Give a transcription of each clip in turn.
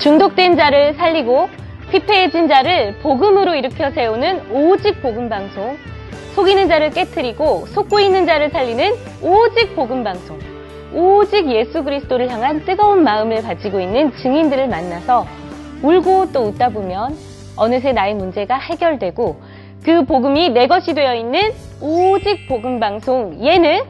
중독된 자를 살리고 피폐해진 자를 복음으로 일으켜 세우는 오직 복음 방송. 속이는 자를 깨트리고 속고 있는 자를 살리는 오직 복음 방송. 오직 예수 그리스도를 향한 뜨거운 마음을 가지고 있는 증인들을 만나서 울고 또 웃다 보면 어느새 나의 문제가 해결되고 그 복음이 내 것이 되어 있는 오직 복음 방송 예능.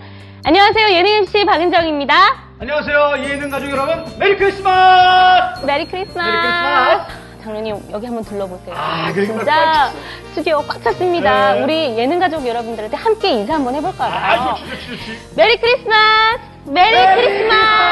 안녕하세요. 예능 MC 박은정입니다. 안녕하세요. 예능 가족 여러분. 메리 크리스마스! 메리 크리스마스! 메리 크리스마스! 장로님 여기 한번 둘러보세요. 그러니까 진짜 스튜디오 꽉 찼습니다. 네. 우리 예능 가족 여러분들한테 함께 인사 한번 해볼까요? 좋지. 메리 크리스마스! 메리 크리스마스!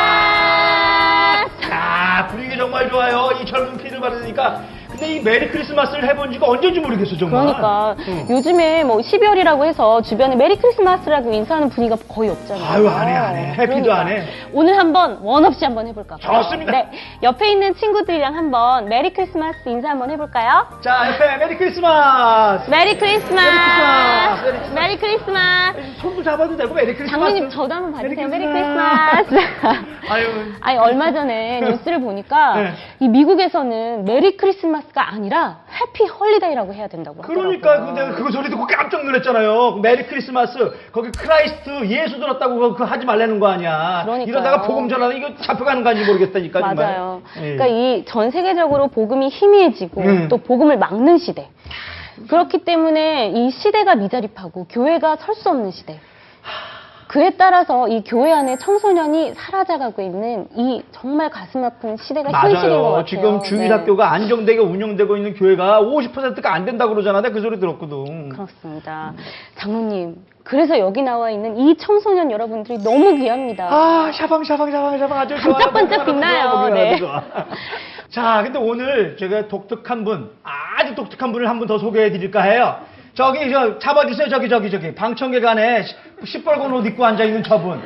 분위기 정말 좋아요. 이 젊은 피를 받으니까. 근데 이 메리 크리스마스를 해본 지가 언제인지 모르겠어, 정말. 그러니까 요즘에 뭐 12월이라고 해서 주변에 메리 크리스마스라고 인사하는 분위기가 거의 없잖아요. 안 해. 해피도 안 해. 오늘 한번 원 없이 한번 해볼까 봐요. 좋습니다. 네, 옆에 있는 친구들이랑 한번 메리 크리스마스 인사 한번 해볼까요? 자, 옆에 메리 크리스마스! 메리 크리스마스! 메리 크리스마스! 메리 크리스마스! 손도 잡아도 되고, 메리 크리스마스! 장모님 저도 한번 봐주세요. 메리 크리스마스! 아니 얼마 전에 뉴스를 보니까 네. 이 미국에서는 메리 크리스마스가 아니라 해피 홀리데이라고 해야 된다고 하더라고요. 그러니까 내가 그거 소리 듣고 깜짝 놀랐잖아요. 메리 크리스마스 거기 크라이스트 예수 들었다고 그거 하지 말라는 거 아니야. 그러니까요. 이러다가 복음 전하다 이거 잡혀가는 거 아닌지 모르겠다니까 정말. 맞아요. 예. 그러니까 이 전 세계적으로 복음이 희미해지고 또 복음을 막는 시대. 그렇기 때문에 이 시대가 미자립하고 교회가 설 수 없는 시대. 그에 따라서 이 교회 안에 청소년이 사라져가고 있는 이 정말 가슴 아픈 시대가 현실인 것 같아요. 지금 주일학교가 안정되게 운영되고 있는 교회가 50%가 안 된다고 그러잖아. 내가 그 소리 들었거든. 그렇습니다. 장로님, 그래서 여기 나와 있는 이 청소년 여러분들이 너무 귀합니다. 샤방 아주 좋아요. 반짝반짝 빛나요. 네. 좋아. 자, 근데 오늘 제가 아주 독특한 분을 한 분 더 소개해 드릴까 해요. 잡아주세요. 저기. 방청객안에 시뻘건 옷 입고 앉아있는 저분.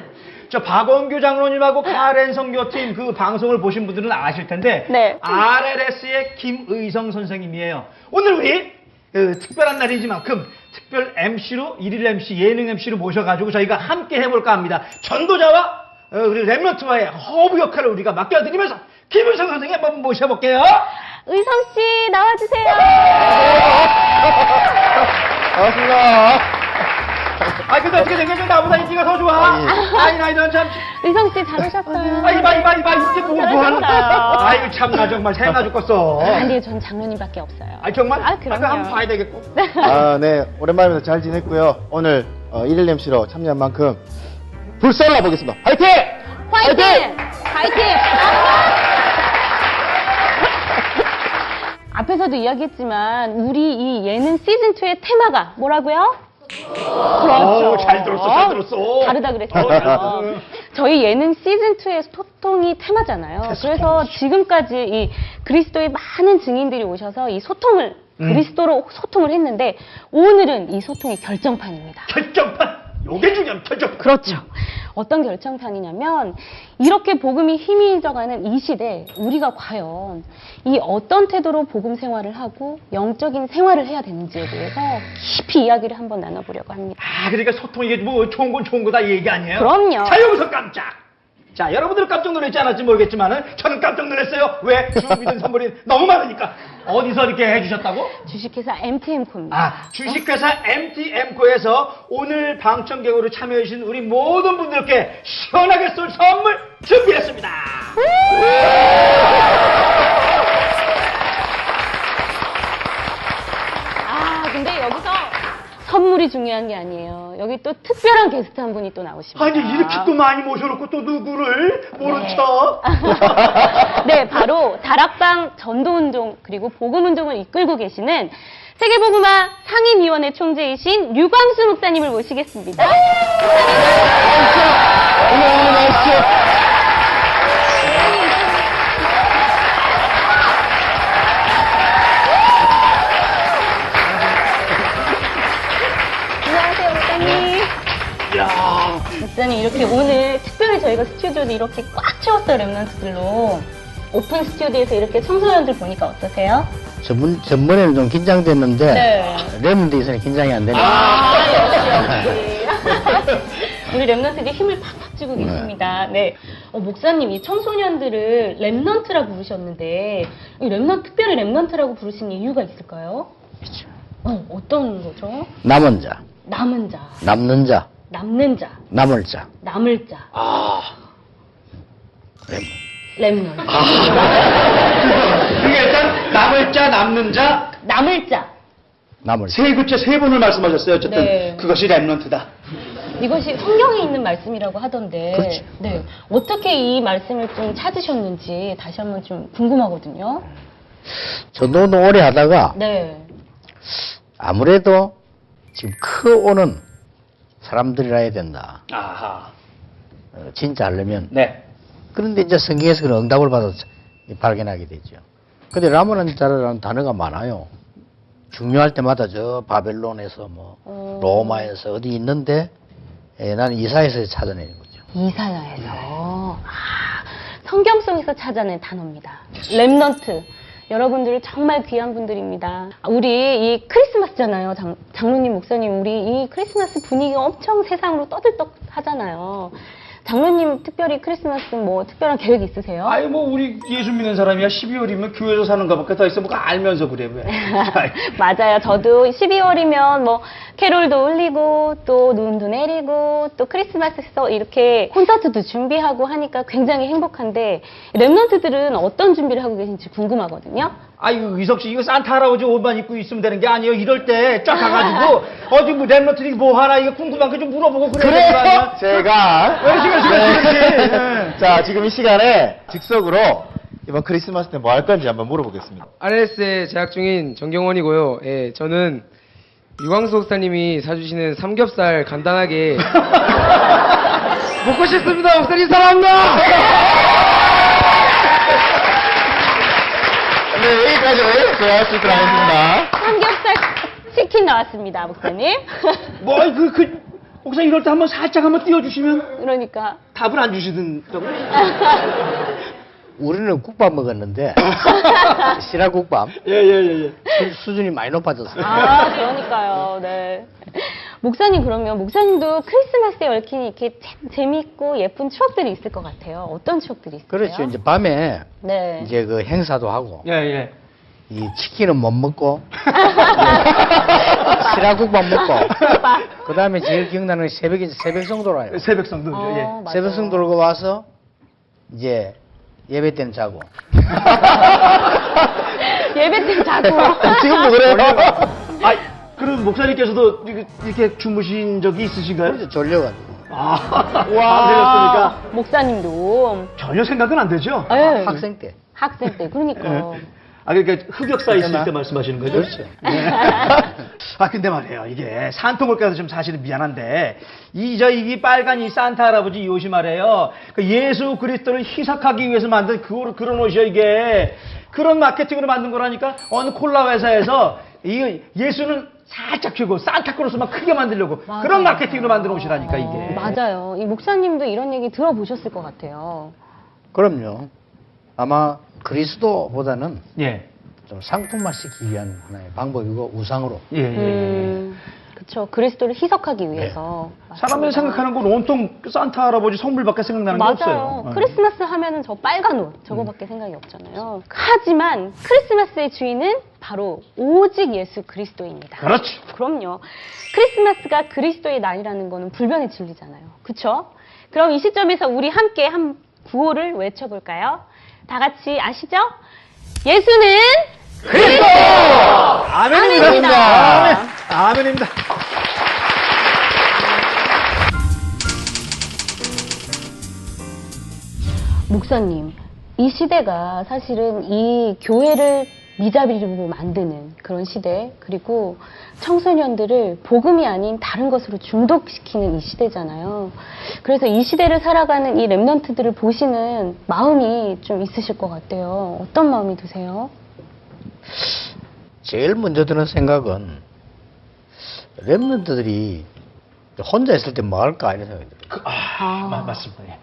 저 박원규 장로님하고 카렌 선교팀 그 방송을 보신 분들은 아실 텐데. 네. RLS의 김의성 선생님이에요. 오늘 우리 특별한 날이지만큼 특별 MC로, 일일 MC, 예능 MC로 모셔가지고 저희가 함께 해볼까 합니다. 전도자와 우리 랩런트와의 허브 역할을 우리가 맡겨드리면서 김의성 선생님 한번 모셔볼게요. 의성씨, 나와주세요. 반갑습니다. 근데 어떻게 된 거죠? 나보다 인기가 더 좋아. 넌 참. 의성씨, 잘 오셨어요. 이봐. 이게 뭐 하는 거야. 아이고, 참나, 정말. 생나 죽겠어. 근데 전 장로님밖에 없어요. 정말? 그럼요. 한번 봐야 되겠고. 네. 오랜만입니다. 잘 지냈고요. 오늘 일일 MC로 참여한 만큼 불살라 보겠습니다. 화이팅! 화이팅! 앞에서도 이야기했지만 우리 이 예능 시즌2의 테마가 뭐라고요? 그렇죠. 잘 들었어. 다르다 그랬어요. 저희 예능 시즌2의 소통이 테마잖아요. 그래서 지금까지 이 그리스도의 많은 증인들이 오셔서 이 소통을 그리스도로 소통을 했는데 오늘은 이 소통의 결정판입니다. 결정판! 요게 중요한 결정판. 그렇죠. 어떤 결정판이냐면 이렇게 복음이 희미해져가는 이 시대 우리가 과연 이 어떤 태도로 복음 생활을 하고 영적인 생활을 해야 되는지에 대해서 깊이 이야기를 한번 나눠보려고 합니다. 그러니까 소통 이게 뭐 좋은 건 좋은 거다 이 얘기 아니에요? 그럼요. 자, 여기서 깜짝. 자, 여러분들은 깜짝 놀랐지 않았지 모르겠지만은 저는 깜짝 놀랐어요. 왜? 주민들 선물이 너무 많으니까. 어디서 이렇게 해주셨다고? 주식회사 MTM코입니다. 주식회사 MTM코에서 오늘 방청객으로 참여해주신 우리 모든 분들께 시원하게 쏠 선물 준비했습니다. 근데 여기서 선물이 중요한 게 아니에요. 여기 또 특별한 게스트 한 분이 또 나오십니다. 이렇게 또 많이 모셔놓고 또 누구를 모른 척. 네, 바로 다락방 전도운동 그리고 복음운동을 이끌고 계시는 세계복음화 상임위원회 총재이신 류광수 목사님을 모시겠습니다. 안녕하세요, 목사님. 목사님, 이렇게 오늘 특별히 저희가 스튜디오도 이렇게 꽉 채웠어요, 랩런트들로. 오픈 스튜디오에서 이렇게 청소년들 보니까 어떠세요? 전번에는 좀 긴장됐는데, 네. 랩런트 있으니 긴장이 안 되네요. 역시. 우리 랩런트들이 힘을 팍팍 주고 계십니다. 네. 목사님, 이 청소년들을 렘넌트라 부르셨는데, 이 특별히 렘넌트라고 부르신 이유가 있을까요? 그렇죠. 어떤 거죠? 남은 자, 남은 자, 남는 자, 남는 자, 남을 자. 남을 자, 렘넌트. 그게 일단 남을 자, 남는 자, 남을 자. 남을 자. 세 구체 세 번을 말씀하셨어요. 어쨌든 네. 그것이 렘넌트다. 이것이 성경에 있는 말씀이라고 하던데, 그렇죠. 네. 어떻게 이 말씀을 좀 찾으셨는지 다시 한번 좀 궁금하거든요. 전도운동 오래 하다가 네. 아무래도 지금 크오는 사람들이라 해야 된다. 아하. 진짜 하려면. 네. 그런데 이제 성경에서 그런 응답을 받아서 발견하게 되죠. 근데 라모라는 자라는 단어가 많아요. 중요할 때마다 저 바벨론에서 뭐 로마에서 어디 있는데 나는 이사야에서 찾아내는 거죠. 이사야에서. 성경 속에서 찾아낸 단어입니다. 렘넌트. 여러분들 정말 귀한 분들입니다. 우리 이 크리스마스잖아요. 장로님, 목사님, 우리 이 크리스마스 분위기가 엄청 세상으로 떠들떡 하잖아요. 장로님 특별히 크리스마스 뭐 특별한 계획 있으세요? 아니 뭐 우리 예수 믿는 사람이야 12월이면 교회에서 사는 것밖에 더 있어 뭐가 알면서 그래 왜? 맞아요. 저도 12월이면 뭐 캐롤도 울리고 또 눈도 내리고 또 크리스마스에서 이렇게 콘서트도 준비하고 하니까 굉장히 행복한데 랩런트들은 어떤 준비를 하고 계신지 궁금하거든요. 아이고 이석 씨 이거 산타 할아버지 옷만 입고 있으면 되는 게 아니에요. 이럴 때 쫙 가가지고 어디 뭐 랩런트들이 뭐 하나 이거 궁금한 거 좀 물어보고 그래야 되는 거 아니야? 제가 그렇지. 자 지금 이 시간에 즉석으로 이번 크리스마스 때 뭐 할 건지 한번 물어보겠습니다. RS에 재학 중인 정경원이고요. 예, 저는 유광수 목사님이 사주시는 삼겹살 간단하게 먹고 싶습니다. 목사님 사랑합니다. 네 여기까지 제가 할 수 있도록 하겠습니다. 삼겹살 치킨 나왔습니다, 목사님. 뭐 혹시 이럴 때 한번 살짝 한번 띄워주시면 그러니까 답을 안 주시던다고? 우리는 국밥 먹었는데 시라국밥 예예예. 수준이 많이 높아졌어요. 그러니까요. 네. 목사님 그러면 목사님도 크리스마스에 얽힌 이렇게 재밌고 예쁜 추억들이 있을 것 같아요. 어떤 추억들이 있어요? 그렇죠. 이제 밤에 네. 이제 그 행사도 하고 예예. 이 치킨은 못 먹고 시라국밥 먹고 그 다음에 제일 기억나는 게 새벽 성도라요. 새벽 성도죠. 예. 맞아요. 새벽 성도로 와서 이제 예배 때는 자고. 예배 때 자고. 지금도 그래요. 아 그럼 목사님께서도 이렇게 주무신 적이 있으신가요? 그래서 졸려가지고. 와. 그러셨으니까 목사님도. 전혀 생각은 안 되죠? 네. 학생 때. 학생 때. 그러니까. 아, 그러니까 흑역사 있을 때 말씀하시는 거죠? 그렇죠. 네. 아, 근데 말이에요. 이게 산통을 가서 좀 사실은 미안한데, 이 빨간 이 산타 할아버지 이 옷이 말이에요. 그 예수 그리스도를 희석하기 위해서 만든 그런 옷이요, 이게. 그런 마케팅으로 만든 거라니까, 어느 콜라 회사에서 예수는 살짝 주고 산타크로스만 크게 만들려고 맞아요. 그런 마케팅으로 만든 옷이라니까, 이게. 맞아요. 이 목사님도 이런 얘기 들어보셨을 것 같아요. 그럼요. 아마 그리스도보다는 예. 좀 상품화시키기 위한 하나의 방법이고 우상으로. 예, 예. 그렇죠. 그리스도를 희석하기 위해서. 사람들이 생각하는 건 온통 산타 할아버지 선물밖에 생각나는 게 맞아요. 없어요. 크리스마스 하면은 저 빨간 옷 저거밖에 생각이 없잖아요. 하지만 크리스마스의 주인은 바로 오직 예수 그리스도입니다. 그렇죠. 그럼요. 크리스마스가 그리스도의 날이라는 거는 불변의 진리잖아요. 그렇죠? 그럼 이 시점에서 우리 함께 한 구호를 외쳐볼까요? 다 같이 아시죠? 예수는 그리스도! 아멘입니다. 아멘. 아멘입니다. 목사님, 이 시대가 사실은 이 교회를 미자비로 만드는 그런 시대, 그리고 청소년들을 복음이 아닌 다른 것으로 중독시키는 이 시대잖아요. 그래서 이 시대를 살아가는 이 랩런트들을 보시는 마음이 좀 있으실 것 같아요. 어떤 마음이 드세요? 제일 먼저 드는 생각은 랩런트들이 혼자 있을 때 뭐 할까 이런 생각이 들어요. 맞습니다. 예.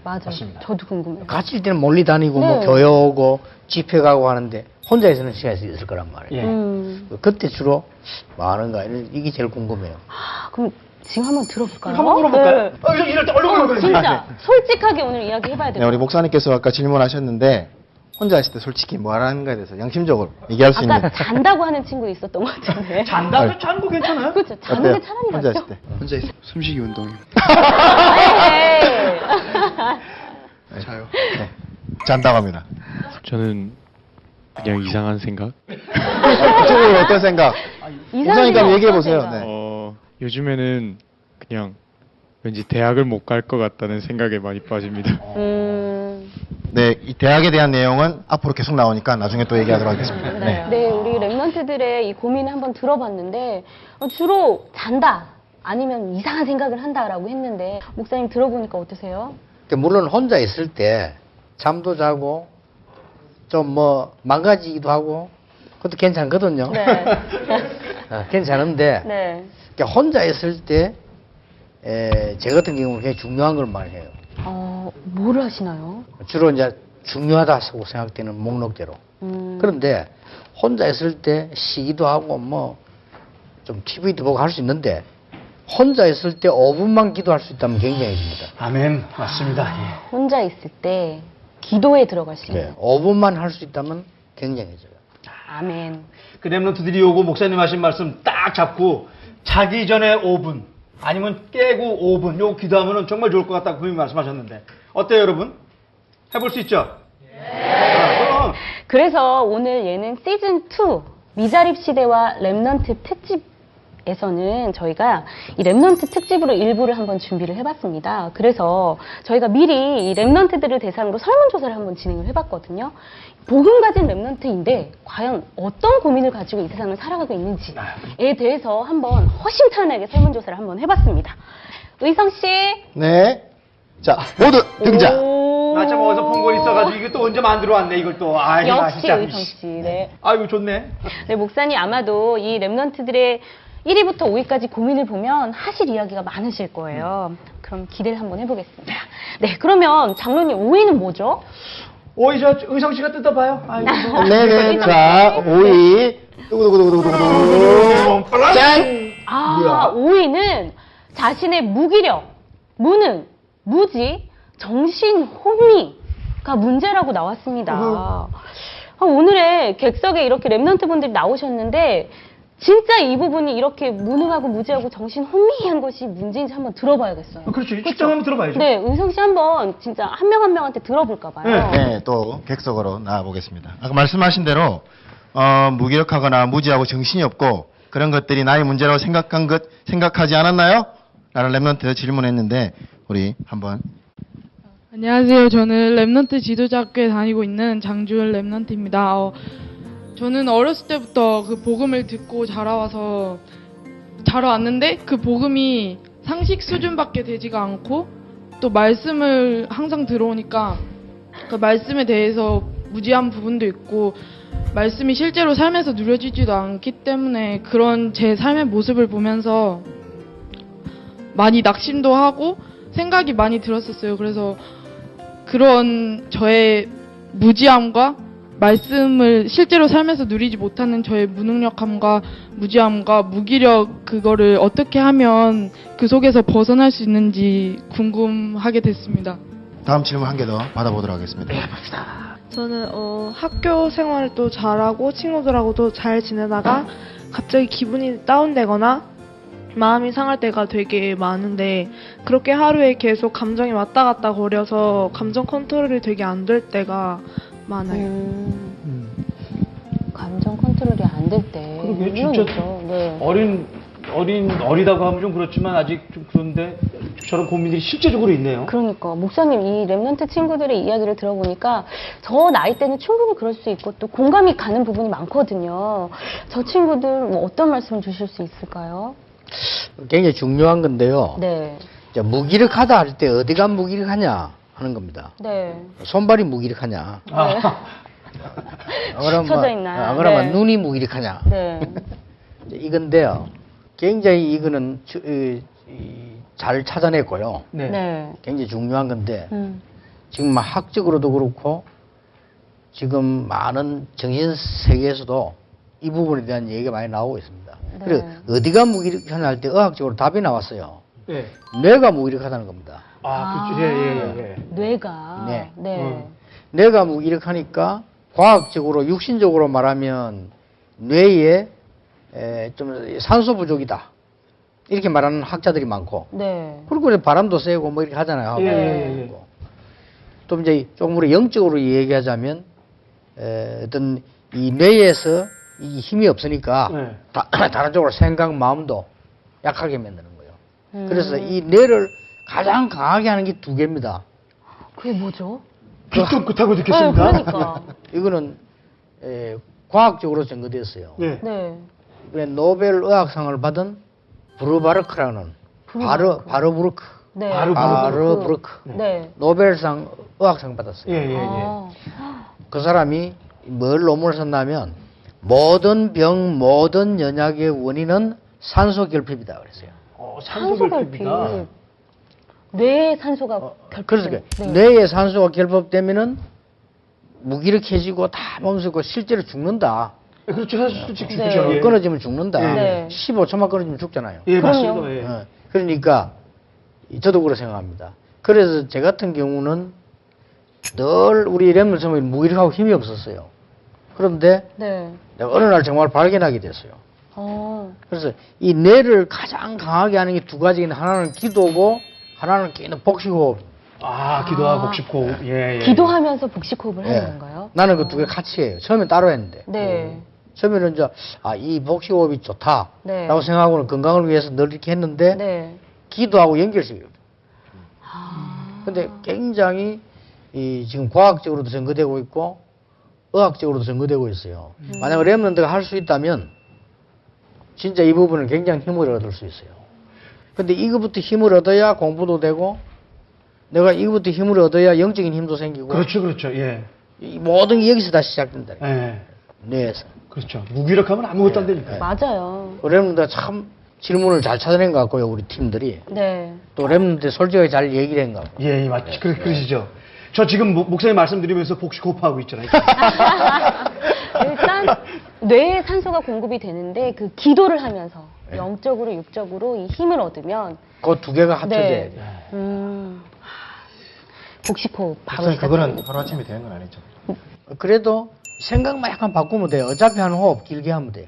맞아요. 맞습니다. 저도 궁금해요. 같이 있을 때는 멀리 다니고 네. 뭐 교회 오고 집회 가고 하는데 혼자 있는 시간이 있을 거란 말이에요. 예. 그때 주로 뭐 하는가 이게 제일 궁금해요. 그럼 지금 한번 들어볼까요? 한번 물어볼까요? 네. 이럴 때 얼른 진짜 솔직하게 오늘 이야기 해봐야 돼요. 네, 우리 목사님께서 아까 질문하셨는데 혼자 있을 때 솔직히 뭐 하라는 거에 대해서 양심적으로 얘기할 수 있는 아까 잔다고 하는 친구 있었던 것 같은데. 잔다고 자는 거 괜찮아요? 그렇죠. 자는 어때요? 게 차라리 혼자 낫죠. 있을 때 혼자 있어. 숨쉬기 운동이요. 에이. 자요. 네. 잔다고 합니다. 저는 그냥 이상한 생각? 그쪽으로 어떤 생각? 목사님께 한번 얘기해 보세요. 네. 요즘에는 그냥 왠지 대학을 못 갈 것 같다는 생각에 많이 빠집니다. 네, 이 대학에 대한 내용은 앞으로 계속 나오니까 나중에 또 얘기하도록 하겠습니다. 네. 네, 우리 랩런트들의 이 고민을 한번 들어봤는데 주로 잔다 아니면 이상한 생각을 한다라고 했는데 목사님 들어보니까 어떠세요? 물론 혼자 있을 때 잠도 자고 좀 뭐 망가지기도 하고 그것도 괜찮거든요. 네. 괜찮은데 네. 그러니까 혼자 있을 때 제 같은 경우는 굉장히 중요한 걸 말해요. 뭐를 하시나요? 주로 이제 중요하다고 생각되는 목록대로. 그런데 혼자 있을 때 쉬기도 하고 뭐 좀 TV도 보고 할 수 있는데 혼자 있을 때 5분만 기도할 수 있다면 굉장해집니다. 아멘. 맞습니다. 예. 혼자 있을 때 기도에 들어갈 수 있는. 네, 5분만 할 수 있다면 굉장해져요. 아멘. 그 랩런트들이 오고 목사님 하신 말씀 딱 잡고 자기 전에 5분 아니면 깨고 5분 요 기도하면 정말 좋을 것 같다고 분명히 말씀하셨는데 어때요 여러분? 해볼 수 있죠? 그럼 그래서 오늘 예능 시즌2 미자립 시대와 랩넌트 특집에서는 저희가 이 랩넌트 특집으로 일부를 한번 준비를 해봤습니다. 그래서 저희가 미리 이 랩넌트들을 대상으로 설문조사를 한번 진행을 해봤거든요. 복음 가진 랩넌트인데 과연 어떤 고민을 가지고 이 세상을 살아가고 있는지에 대해서 한번 허심탄회하게 설문조사를 한번 해봤습니다. 의성 씨. 네. 자, 모두 등장. 나 참 어디서 본 거 있어가지고 이거 또 언제 만들어 왔네 이걸 또. 아이, 나 역시 진짜. 의성 씨. 네. 아이고 좋네. 네, 목사님 아마도 이 랩넌트들의 1위부터 5위까지 고민을 보면 하실 이야기가 많으실 거예요. 그럼 기대를 한번 해보겠습니다. 네, 그러면 장로님 5위는 뭐죠? 오이 저 의성 씨가 뜯어봐요. 아이고. 네네. 자, 5위. 두구두구두구두구두구. 짠! 아, 5위는 자신의 무기력, 무능, 무지, 정신 혼미가 문제라고 나왔습니다. 오늘의 객석에 이렇게 랩넌트 분들이 나오셨는데 진짜 이 부분이 이렇게 무능하고 무지하고 정신 혼미한 것이 문제인지 한번 들어봐야겠어요. 그렇죠. 측정 한번 들어봐야죠. 네, 의성 씨 한번 진짜 한 명 한 명한테 들어볼까 봐요. 네, 또 객석으로 나와보겠습니다. 아까 말씀하신 대로 무기력하거나 무지하고 정신이 없고 그런 것들이 나의 문제라고 생각하지 않았나요? 라는 랩런트 질문했는데 우리 한번 안녕하세요. 저는 랩넌트 지도자학교에 다니고 있는 장주은 랩넌트입니다. 저는 어렸을 때부터 그 복음을 듣고 자라왔는데 그 복음이 상식 수준밖에 되지가 않고 또 말씀을 항상 들어오니까 그 말씀에 대해서 무지한 부분도 있고 말씀이 실제로 삶에서 누려지지도 않기 때문에 그런 제 삶의 모습을 보면서 많이 낙심도 하고 생각이 많이 들었었어요. 그래서 그런 저의 무지함과 말씀을 실제로 삶에서 누리지 못하는 저의 무능력함과 무지함과 무기력 그거를 어떻게 하면 그 속에서 벗어날 수 있는지 궁금하게 됐습니다. 다음 질문 한 개 더 받아보도록 하겠습니다. 저는 학교 생활도 잘하고 친구들하고도 잘 지내다가 갑자기 기분이 다운되거나 마음이 상할 때가 되게 많은데 그렇게 하루에 계속 감정이 왔다 갔다 거려서 감정 컨트롤이 되게 안 될 때가 많아요. 감정 컨트롤이 안 될 때. 그러게 진짜 네. 어리다고 하면 좀 그렇지만 아직 좀 그런데 저런 고민들이 실제적으로 있네요. 그러니까 목사님 이 랩넌트 친구들의 이야기를 들어보니까 저 나이 때는 충분히 그럴 수 있고 또 공감이 가는 부분이 많거든요. 저 친구들 뭐 어떤 말씀 주실 수 있을까요? 굉장히 중요한 건데요. 네. 이제 무기력하다 할 때 어디가 무기력하냐 하는 겁니다. 네. 손발이 무기력하냐? 쳐져 있나요? 그러면 네. 눈이 무기력하냐? 네. 이건데요. 굉장히 이거는 잘 찾아냈고요. 네. 네. 굉장히 중요한 건데 지금 학적으로도 그렇고 지금 많은 정신 세계에서도 이 부분에 대한 얘기가 많이 나오고 있습니다. 네. 그리고 어디가 무기력하냐 할 때 의학적으로 답이 나왔어요. 예. 뇌가 무기력하다는 겁니다. 아, 그렇죠. 예, 예, 예. 뇌가. 네. 네. 뇌가 무기력하니까 과학적으로 육신적으로 말하면 뇌에 좀 산소 부족이다. 이렇게 말하는 학자들이 많고 네. 그리고 이제 바람도 세고 뭐 이렇게 하잖아요. 예, 예, 예. 또 이제 조금 우리 영적으로 얘기하자면 어떤 이 뇌에서 이 힘이 없으니까 네. 다른 쪽으로 생각, 마음도 약하게 만드는 거예요. 그래서 음. 이 뇌를 가장 강하게 하는 게 두 개입니다. 그게 뭐죠? 삐뚤끗하고 네, 듣겠습니다. 그러니까. 이거는 과학적으로 증거됐어요. 네. 네. 왜 노벨 의학상을 받은 브루바르크라는 바르부르크 네. 바르부르크 네. 노벨상 의학상 받았어요. 예, 예, 예. 아. 그 사람이 뭘 논문을 썼냐면 모든 병, 모든 연약의 원인은 산소 결핍이다 그랬어요. 산소 결핍. 뇌에 산소가 결핍. 그래서 네. 뇌에 산소가 결핍되면은 무기력해지고 다 몸쓰고 실제로 죽는다. 그렇죠. 사실 솔직히 네. 그렇죠. 예. 끊어지면 죽는다. 네. 15초만 끊어지면 죽잖아요. 예, 그럼요. 맞습니다. 예. 그러니까 저도 그렇게 생각합니다. 그래서 제 같은 경우는 늘 우리 랩을 처음에 무기력하고 힘이 없었어요. 그런데 네. 내가 어느 날 정말 발견하게 됐어요. 그래서 이 뇌를 가장 강하게 하는 게 두 가지인데 하나는 기도고 하나는 끼는 복식호흡. 아, 기도하고 복식호흡. 예, 예. 기도하면서 복식호흡을 예. 하는 건가요? 나는 그 두 개 같이 해요. 처음에 따로 했는데. 네. 처음에는 이제 이 복식호흡이 좋다라고 네. 생각하고는 건강을 위해서 늘 이렇게 했는데 네. 기도하고 연결시켜요. 아. 근데 굉장히 지금 과학적으로도 증거되고 있고 의학적으로도 증거되고 있어요. 만약 랩런드가 할 수 있다면 진짜 이 부분은 굉장히 힘을 얻을 수 있어요. 근데 이거부터 힘을 얻어야 공부도 되고 내가 이거부터 힘을 얻어야 영적인 힘도 생기고 그렇죠, 그렇죠. 예. 이 모든 게 여기서 다 시작된다. 예. 뇌에서. 그렇죠. 무기력하면 아무것도 안 되니까. 맞아요. 랩런드가 참 질문을 잘 찾아낸 것 같고요. 우리 팀들이. 네. 또 랩런드 솔직하게 잘 얘기를 한 것 같고. 예, 맞지. 그러시죠. 저 지금 목사님 말씀드리면서 복식호흡하고 있잖아요. 일단 뇌에 산소가 공급이 되는데 그 기도를 하면서 영적으로 육적으로 이 힘을 얻으면 그 두 개가 합쳐져야 네. 돼요. 복식호흡 바로 목사님, 그거는 시작합니다. 하루아침에 되는 건 아니죠. 그래도 생각만 약간 바꾸면 돼요. 어차피 하는 호흡 길게 하면 돼요.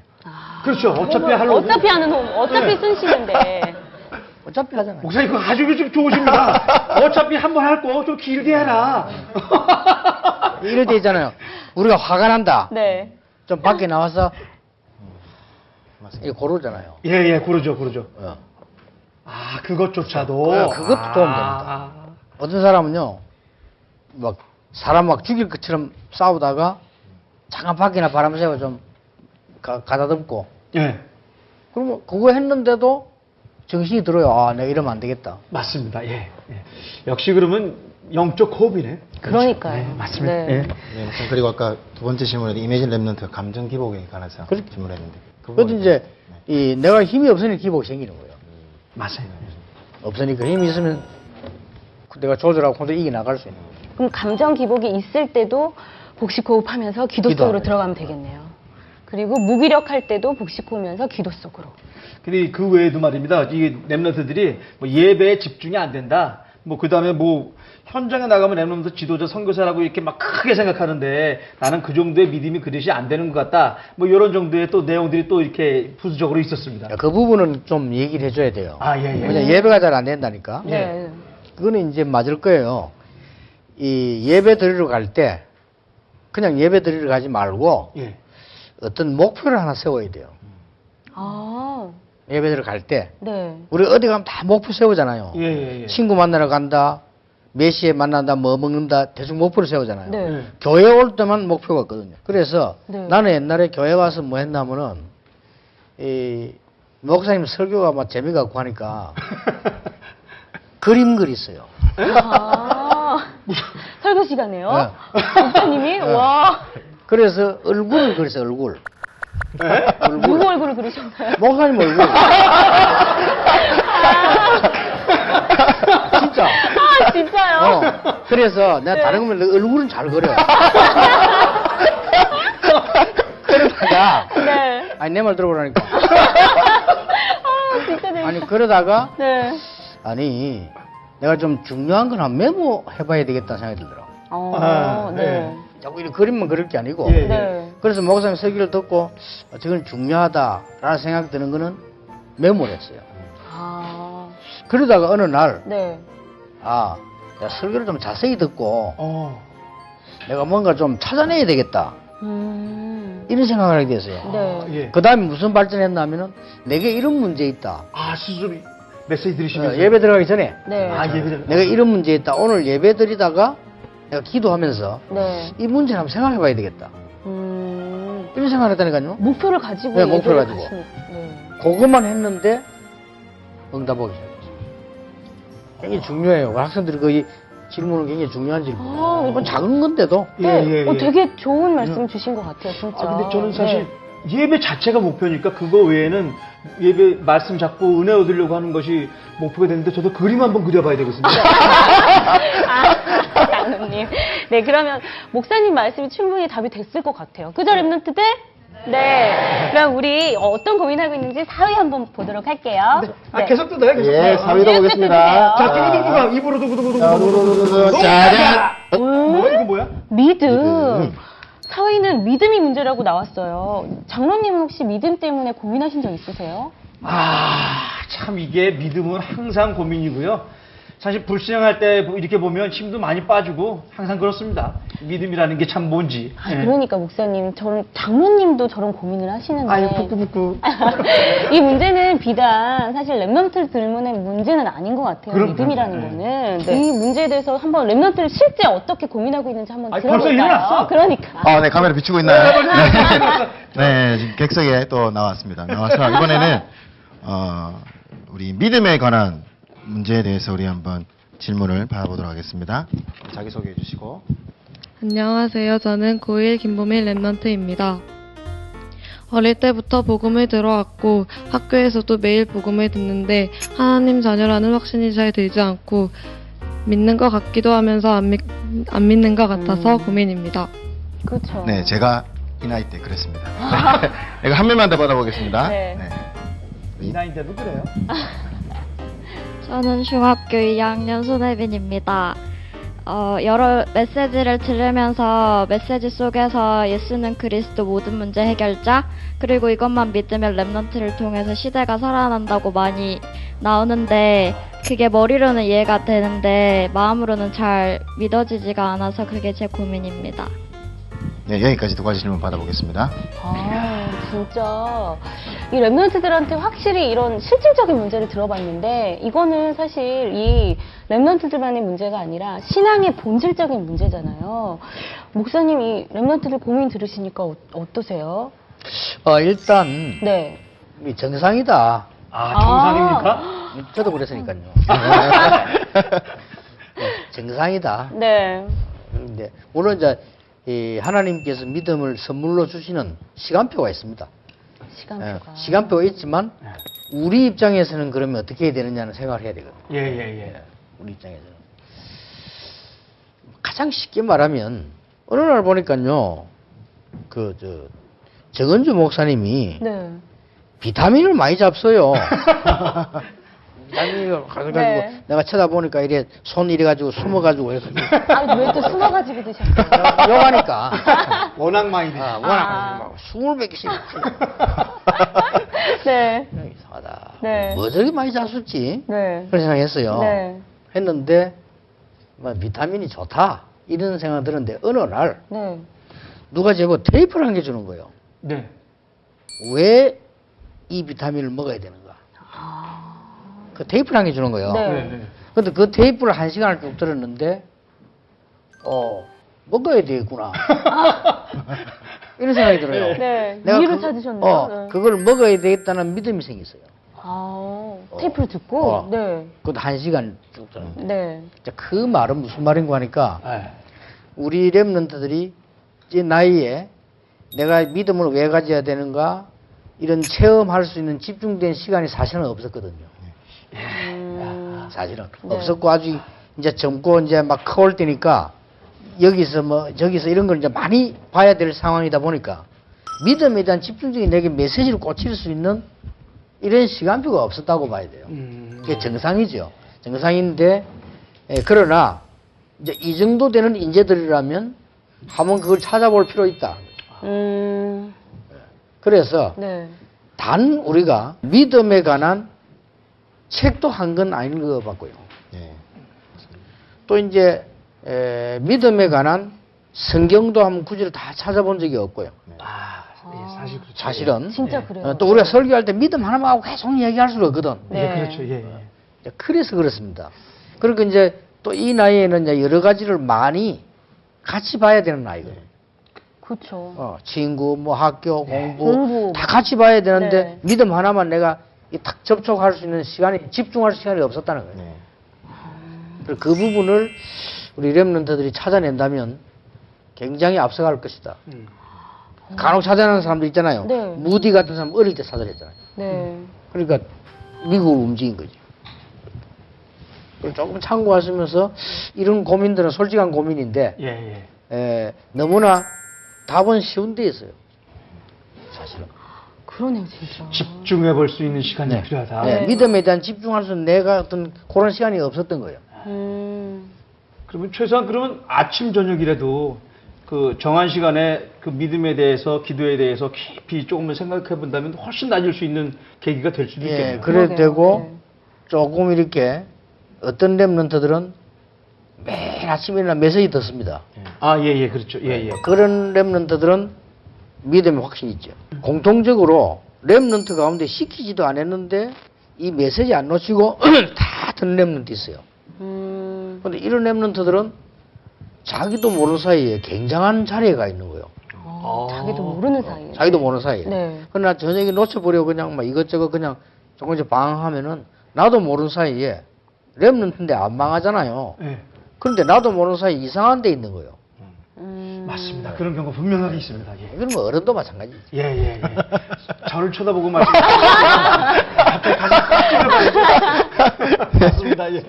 그렇죠. 어차피 하려고. 어차피 하는 호흡, 어차피 숨 쉬는데. 어차피 하잖아요. 목사님 그거 아주 좀 좋으십니다. 어차피 한 번 할 거 좀 길게 해라. 이럴 때 있잖아요. 우리가 화가 난다. 네. 좀 밖에 나와서 이렇게 고르잖아요. 예, 예, 고르죠. 아, 그것조차도. 그것도 도움 됩니다. 어떤 사람은요, 막 사람 막 죽일 것처럼 싸우다가 잠깐 밖이나 바람 쐬고 좀 가다듬고. 예, 그러면 그거 했는데도 정신이 들어요. 아, 내가 이러면 안 되겠다. 맞습니다. 예, 예. 역시 그러면 영적 호흡이네. 그러니까요. 네, 맞습니다. 네. 예. 네, 목사님, 그리고 아까 두 번째 질문에 이미진 랩런트 감정 기복에 관해서 질문했는데. 그 그래도 부분에 이제 대해서. 내가 힘이 없으니까 기복이 생기는 거예요. 맞아요. 없으니까 힘이 있으면 내가 조절하고 혼자 이겨 나갈 수 있는 거예요. 그럼 감정 기복이 있을 때도 복식호흡하면서 기도 속으로 기도하면서. 들어가면 되겠네요. 그리고 무기력할 때도 복식호흡하면서 기도 속으로. 근데 그 외에도 말입니다. 이 랩런트들이 뭐 예배에 집중이 안 된다. 뭐 그다음에 뭐 현장에 나가면 랩런트 지도자 선교사라고 이렇게 막 크게 생각하는데 나는 그 정도의 믿음이 그릇이 안 되는 것 같다. 뭐 이런 정도의 또 내용들이 또 이렇게 부수적으로 있었습니다. 그 부분은 좀 얘기를 해줘야 돼요. 아, 예, 예. 왜냐 예배가 잘 안 된다니까. 네. 그거는 이제 맞을 거예요. 이 예배 드리러 갈 때 그냥 예배 드리러 가지 말고 예. 어떤 목표를 하나 세워야 돼요. 아, 예배 드리러 갈 때 네. 우리 어디 가면 다 목표 세우잖아요. 예, 예, 예. 친구 만나러 간다. 몇 시에 만난다. 뭐 먹는다. 대충 목표를 세우잖아요. 네. 교회 올 때만 목표가 있거든요. 그래서 네. 나는 옛날에 교회 와서 뭐 했냐면은 이 목사님 설교가 막 재미가 없고 하니까 그림 그렸어요. 아, 설교 시간에요? 네. 목사님이? 와. 그래서 얼굴을 그렸어요. 얼굴. 누구 얼굴을 그리셨나요? 목사님 얼굴. 진짜. 아, 진짜요? 그래서 내가 네. 다른 거면 얼굴은 잘 그려. 그러다가 네. 아니 내 말 들어보라니까. 아, 진짜 재밌다. 아니 그러다가 네. 아니 내가 좀 중요한 건 한 메모해봐야 되겠다 생각이 들더라고. 아, 네. 네. 자꾸 이런 그림만 그릴 게 아니고. 예, 예. 네. 그래서 목사님 설교를 듣고 저건 중요하다라는 생각이 드는 거는 메모를 했어요. 아, 그러다가 어느 날 네. 내가 설교를 좀 자세히 듣고 어. 내가 뭔가 좀 찾아내야 되겠다 이런 생각을 하게 됐어요. 네. 예. 그 다음에 무슨 발전했나 하면은 내게 이런 문제 있다. 스스로 메시지 들으시면서. 예배 들어가기 전에 네. 예배 내가 이런 문제 있다. 오늘 예배 드리다가 내가 기도하면서 네. 이 문제를 한번 생각해 봐야 되겠다. 이런 생각을 했다니까요. 목표를 가지고. 네, 목표를 예배를 가지고. 가시니까. 네. 그것만 했는데 응답하기 시작했어요. 굉장히 중요해요. 학생들이 그 질문은 굉장히 중요한 질문이에요. 이건 작은 건데도. 네. 되게 좋은 말씀 주신 것 같아요, 진짜. 근데 저는 사실 네. 예배 자체가 목표니까 그거 외에는 예배 말씀 잡고 은혜 얻으려고 하는 것이 목표가 되는데 저도 그림 한번 그려봐야 되겠습니다. 장로님. 네, 그러면 목사님 말씀이 충분히 답이 됐을 것 같아요. 그죠, 랩런트들? 네. 그럼 우리 어떤 고민하고 있는지 4위 한번 보도록 할게요. 네. 계속 뜯어요, 계속. 예, 4위로 쭉 보겠습니다. 뜯으세요. 자, 두구두구가 입으로 두구두구두구두구. 짜잔! 뭐야, 이거 뭐야? 믿음. 사위는 믿음이 문제라고 나왔어요. 장로님은 혹시 믿음 때문에 고민하신 적 있으세요? 참 이게 믿음은 항상 고민이고요. 사실 불신앙할 때 이렇게 보면 힘도 많이 빠지고 항상 그렇습니다. 믿음이라는 게 참 뭔지. 예. 그러니까 목사님, 저는 장로님도 저런 고민을 하시는데 아유, 푸꾸푸꾸. 이 문제는 비단 사실 랩런트들만의 문제는 아닌 것 같아요. 그럼요. 믿음이라는 네. 거는 네. 이 문제에 대해서 한번 랩런트를 실제 어떻게 고민하고 있는지 한번 아니, 들어볼까요? 벌써 일어났어? 그러니까. 네, 카메라 비추고 있나요? 네, 지금 객석에 또 나왔습니다. 나와서 이번에는 우리 믿음에 관한 문제에 대해서 우리 한번 질문을 받아보도록 하겠습니다. 자기소개해 주시고. 안녕하세요. 저는 고1 김보민 랩런트입니다. 어릴 때부터 복음을 들어왔고 학교에서도 매일 복음을 듣는데 하나님 자녀라는 확신이 잘 들지 않고 믿는 것 같기도 하면서 안 믿는 것 같아서 고민입니다. 그렇죠. 네, 제가 이 나이 때 그랬습니다. 이거 한 명만 더 받아보겠습니다. 네. 이 나이인데도 그래요. 저는 중학교 2학년 손혜빈입니다. 여러 메시지를 들으면서 메시지 속에서 예수는 그리스도 모든 문제 해결자, 그리고 이것만 믿으면 랩런트를 통해서 시대가 살아난다고 많이 나오는데 그게 머리로는 이해가 되는데 마음으로는 잘 믿어지지가 않아서 그게 제 고민입니다. 네, 여기까지 두 가지 질문 받아보겠습니다. 진짜 이 랩런트들한테 확실히 이런 실질적인 문제를 들어봤는데 이거는 사실 이 랩런트들만의 문제가 아니라 신앙의 본질적인 문제잖아요. 목사님 이 랩런트들 고민 들으시니까 어떠세요? 일단 네. 우리 정상이다. 정상입니까? 저도 그랬으니까요. 정상이다. 네. 근데 물론 이제 이 하나님께서 믿음을 선물로 주시는 시간표가 있습니다. 시간표가. 시간표가 있지만 우리 입장에서는 그러면 어떻게 해야 되느냐는 생각을 해야 되거든요. 예. 우리 입장에서는 가장 쉽게 말하면 어느 날 보니까요, 정은주 목사님이 네. 비타민을 많이 잡숴요. 비타민을 가지고 네. 내가 쳐다보니까 이래 손 이래 가지고 숨어가지고 해서 왜 또 숨어가지고 드셨어요? 욕하니까 워낙 많이 드시. 워낙 막 숨을 뱉기씩. 네. 이상하다. 네. 뭐 저렇게 많이 잡숫지? 네. 그런 생각했어요. 네. 했는데 비타민이 좋다 이런 생각 들었는데 어느 날 네. 누가 제보 테이프를 한 개 주는 거예요. 네. 왜 이 비타민을 먹어야 되는가? 그 테이프를 한 개 주는 거예요. 네. 근데 그 테이프를 1시간을 쭉 들었는데 먹어야 되겠구나. 이런 생각이 들어요. 네. 내가 이유를 찾으셨네요. 네. 그걸 먹어야 되겠다는 믿음이 생겼어요. 테이프를 듣고? 네. 그것도 1시간 쭉 들었는데. 네. 그 말은 무슨 말인가 하니까 우리 랩런트들이 이 나이에 내가 믿음을 왜 가져야 되는가 이런 체험할 수 있는 집중된 시간이 사실은 없었거든요. 사실은 네. 없었고 아주 이제 젊고 이제 막 커올 때니까 여기서 뭐 저기서 이런 걸 이제 많이 봐야 될 상황이다 보니까 믿음에 대한 집중적인 내게 메시지를 꽂힐 수 있는 이런 시간표가 없었다고 봐야 돼요. 그게 정상이죠. 정상인데 그러나 이제 이 정도 되는 인재들이라면 한번 그걸 찾아볼 필요 있다. 그래서 네. 단 우리가 믿음에 관한 책도 한 건 아닌 것 같고요. 예. 또 이제 믿음에 관한 성경도 한번 구절을 다 찾아본 적이 없고요. 예, 사실 그렇죠. 사실은 진짜 그래요. 또 우리가 설교할 때 믿음 하나만 하고 계속 얘기할 수가 없거든. 예, 네. 그렇죠. 예, 예. 그래서 그렇습니다. 그러니까 이제 또 이 나이에는 이제 여러 가지를 많이 같이 봐야 되는 나이거든요. 그렇죠. 친구, 뭐 학교, 공부 공부. 다 같이 봐야 되는데 네. 믿음 하나만 내가 딱 접촉할 수 있는 시간이 집중할 시간이 없었다는 거예요. 네. 그래서 그 부분을 우리 렘넌트들이 찾아낸다면 굉장히 앞서갈 것이다. 간혹 찾아내는 사람들 있잖아요. 네. 무디 같은 사람 어릴 때 찾아냈잖아요. 네. 그러니까 미국을 움직인 거죠. 그걸 조금 참고하시면서 이런 고민들은 솔직한 고민인데 예, 예. 너무나 답은 쉬운 데 있어요. 사실은. 그러네요, 진짜. 집중해 볼 수 있는 시간이 필요하다. 네, 믿음에 대한 집중할 수 있는 내가 어떤 그런 시간이 없었던 거예요. 그러면 최소한 그러면 아침 저녁이라도 그 정한 시간에 그 믿음에 대해서 기도에 대해서 깊이 조금만 생각해 본다면 훨씬 나아질 수 있는 계기가 될 수도 있겠네요. 예, 그래도 되고 네. 조금 이렇게 어떤 렘넌트들은 매일 아침에 일어나 메시지 듣습니다. 아, 예, 예, 그렇죠. 예, 예. 그런 렘넌트들은 믿음이 확실히 있죠. 공통적으로 렘넌트 가운데 시키지도 않았는데 이 메시지 안 놓치고 다 듣는 렘넌트 있어요. 근데 이런 렘넌트들은 자기도 모르는 사이에 굉장한 자리에 가 있는 거예요. 자기도 모르는 사이에. 자기도 모르는 사이에. 네. 그러나 저녁에 놓쳐버리고 그냥 막 이것저것 그냥 조금씩 방황하면은 나도 모르는 사이에 렘넌트인데 안 망하잖아요. 예. 그런데 나도 모르는 사이에 이상한 데 있는 거예요. 맞습니다. 그런 경우 분명하게 있습니다. 예. 이건 뭐 어른도 마찬가지죠. 예, 예, 예. 저를 쳐다보고 말씀하시면 갑자기 가슴 맞습니다. 예.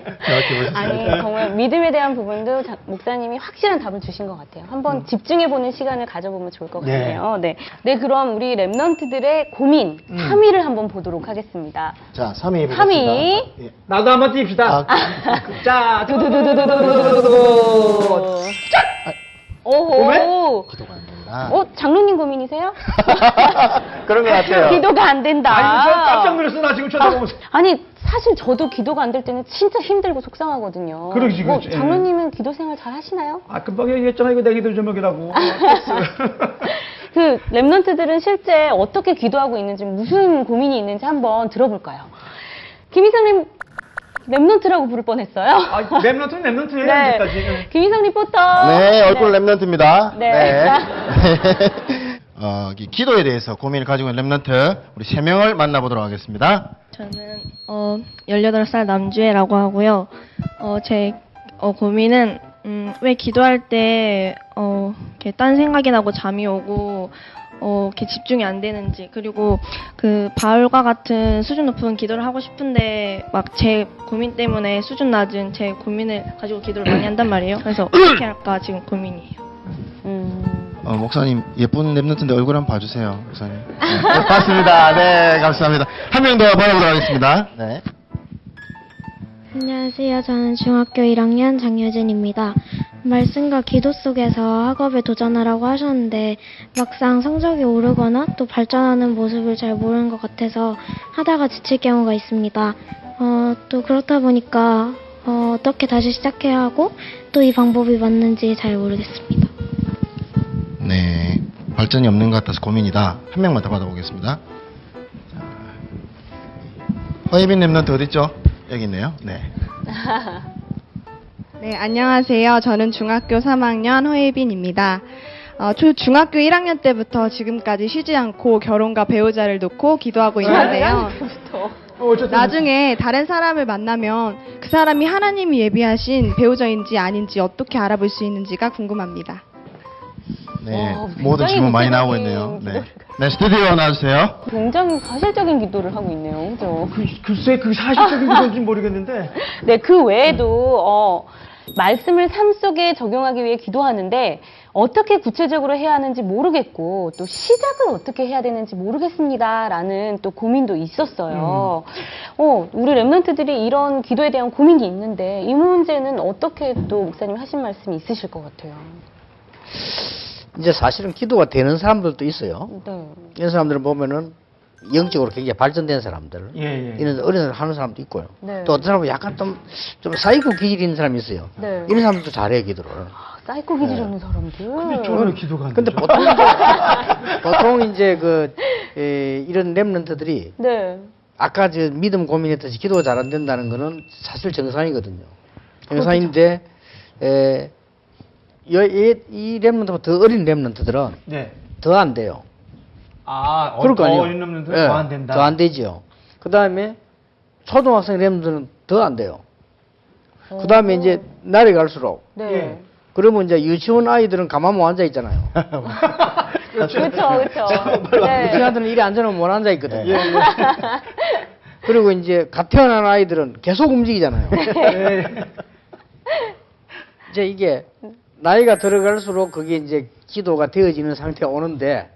아니, 정말 믿음에 대한 부분도 목사님이 확실한 답을 주신 것 같아요. 한번 집중해보는 시간을 가져보면 좋을 것 네. 같네요. 네. 네, 그럼 우리 랩런트들의 고민, 3위를 한번 보도록 하겠습니다. 자, 3위. 3위. 나도 한번 띄웁시다. 자, 두두두두두두두두두. 오호. 기도가 안 된다. 장로님 고민이세요? 그런 것 같아요. 기도가 안 된다. 아니, 저 깜짝 놀랐어. 나 지금 쳐다보면서. 아니, 사실 저도 기도가 안 될 때는 진짜 힘들고 속상하거든요. 그러지, 그러지. 장로님은 기도 생활 잘 하시나요? 아, 금방 얘기했잖아. 이거 내 기도 제목이라고. 그 랩런트들은 실제 어떻게 기도하고 있는지, 무슨 고민이 있는지 한번 들어볼까요? 김희성님 랩런트라고 부를 뻔했어요. 아, 랩런트는 랩런트예요. 네. 이제까지. 김희성 리포터. 네, 얼굴 랩런트입니다. 네. 기도에 대해서 고민을 가지고 있는 랩런트 우리 3명을 만나보도록 하겠습니다. 저는 18살 남주혜라고 하고요. 제 고민은 왜 기도할 때 이렇게 딴 생각이 나고 잠이 오고 이렇게 집중이 안 되는지, 그리고 그 바울과 같은 수준 높은 기도를 하고 싶은데 막 제 고민 때문에 수준 낮은 제 고민을 가지고 기도를 많이 한단 말이에요. 그래서 어떻게 할까 지금 고민이에요. 목사님 예쁜 랩런트인데 얼굴 한번 봐주세요, 목사님. 네, 봤습니다. 네, 감사합니다. 한 명 더 받아보도록 하겠습니다. 네. 안녕하세요. 저는 중학교 1학년 장효진입니다. 말씀과 기도 속에서 학업에 도전하라고 하셨는데 막상 성적이 오르거나 또 발전하는 모습을 잘 모르는 것 같아서 하다가 지칠 경우가 있습니다. 또 그렇다 보니까 어떻게 다시 시작해야 하고 또 이 방법이 맞는지 잘 모르겠습니다. 네, 발전이 없는 것 같아서 고민이다. 한 명만 더 받아보겠습니다. 허예빈 랩런트 어딨죠? 여기 있네요. 네. 네, 안녕하세요. 저는 중학교 3학년 허예빈입니다. 중학교 1학년 때부터 지금까지 쉬지 않고 결혼과 배우자를 놓고 기도하고 있는데요. 나중에 다른 사람을 만나면 그 사람이 하나님이 예비하신 배우자인지 아닌지 어떻게 알아볼 수 있는지가 궁금합니다. 네, 모든 질문 많이 나오고 있네요. 네. 네, 스튜디오 나와주세요. 굉장히 사실적인 기도를 하고 있네요. 그죠? 글쎄, 그 사실적인 기도인지 모르겠는데. 네, 그 외에도, 말씀을 삶 속에 적용하기 위해 기도하는데 어떻게 구체적으로 해야 하는지 모르겠고 또 시작을 어떻게 해야 되는지 모르겠습니다라는 또 고민도 있었어요. 우리 랩런트들이 이런 기도에 대한 고민이 있는데 이 문제는 어떻게 또 목사님 하신 말씀이 있으실 것 같아요. 이제 사실은 기도가 되는 사람들도 있어요. 네. 이런 사람들을 보면은 영적으로 굉장히 발전된 사람들, 예. 이런 어린 하는 사람도 있고요. 네. 또 어떤 사람은 약간 좀 사이코 기질이 있는 사람이 있어요. 네. 이런 사람들도 잘해요, 기도를. 사이코 기질 없는 사람들. 근데 저는 기도가 안 근데 되죠. 보통 이제 이런 랩런트들이 네. 아까 믿음 고민했듯이 기도가 잘 안 된다는 거는 사실 정상이거든요. 정상인데, 이 랩런트보다 더 어린 랩런트들은 네. 더 안 돼요. 그럴 거 아니에요. 어린 랩런트는 더 안 된다. 더 안 되죠. 그 다음에 초등학생 랩런트는 더 안 돼요. 그 다음에 이제 날이 갈수록. 네. 그러면 이제 유치원 아이들은 가만 못 앉아 있잖아요. 그렇죠. 네. 유치원들은 이래 앉아놓으면 못 앉아 있거든요. 그리고 이제 갓 태어난 아이들은 계속 움직이잖아요. 이제 이게 나이가 들어갈수록 그게 이제 기도가 되어지는 상태가 오는데,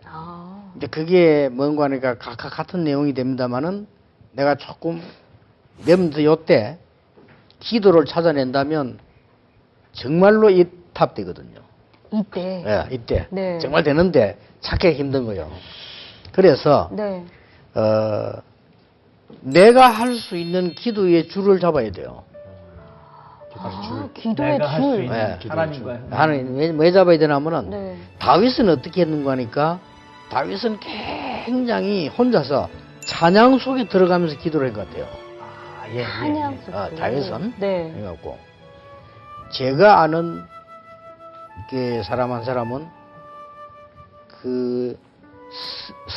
이제 그게 뭔가 하니까 각각 같은 내용이 됩니다만은 내가 조금 랩런트 요때 기도를 찾아낸다면 정말로 이 탑되거든요. 이때. 예, 이때. 네. 정말 되는데 찾기 힘든 거예요. 그래서, 네. 내가 할 수 있는 기도의 줄을 잡아야 돼요. 기도의 내가 할 수 줄. 있는 네. 하나님과의 하나님, 왜 잡아야 되나 하면은, 네. 다윗은 어떻게 했는가 하니까, 다윗은 굉장히 혼자서 찬양 속에 들어가면서 기도를 한 것 같아요. 찬양 속에. 다윗은. 네. 해갖고. 제가 아는 그 사람 한 사람은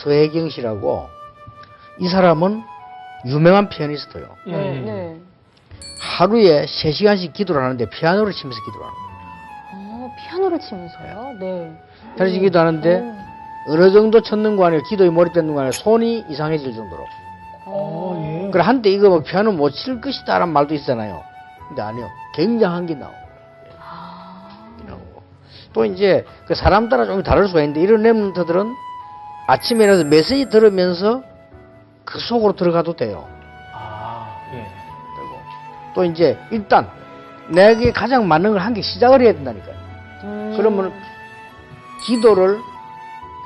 서혜경 씨라고, 이 사람은 유명한 피아니스트예요. 네. 하루에 3시간씩 기도를 하는데 피아노를 치면서 기도를 하는 거예요. 피아노를 치면서요? 네. 피아노 치면서 기도하는데 어느 정도 쳤는 거 아니에요. 기도에 몰입되는 거 아니에요. 손이 이상해질 정도로. 그래 한때 이거 뭐 피아노 못 칠 것이다 라는 말도 있잖아요. 근데 아니요. 굉장한 게 나오고. 또 이제 그 사람 따라 좀 다를 수가 있는데 이런 랩런트들은 아침에 일어나서 메시지 들으면서 그 속으로 들어가도 돼요. 또 이제 일단 내게 가장 맞는 걸 한 개 시작을 해야 된다니까요. 그러면 기도를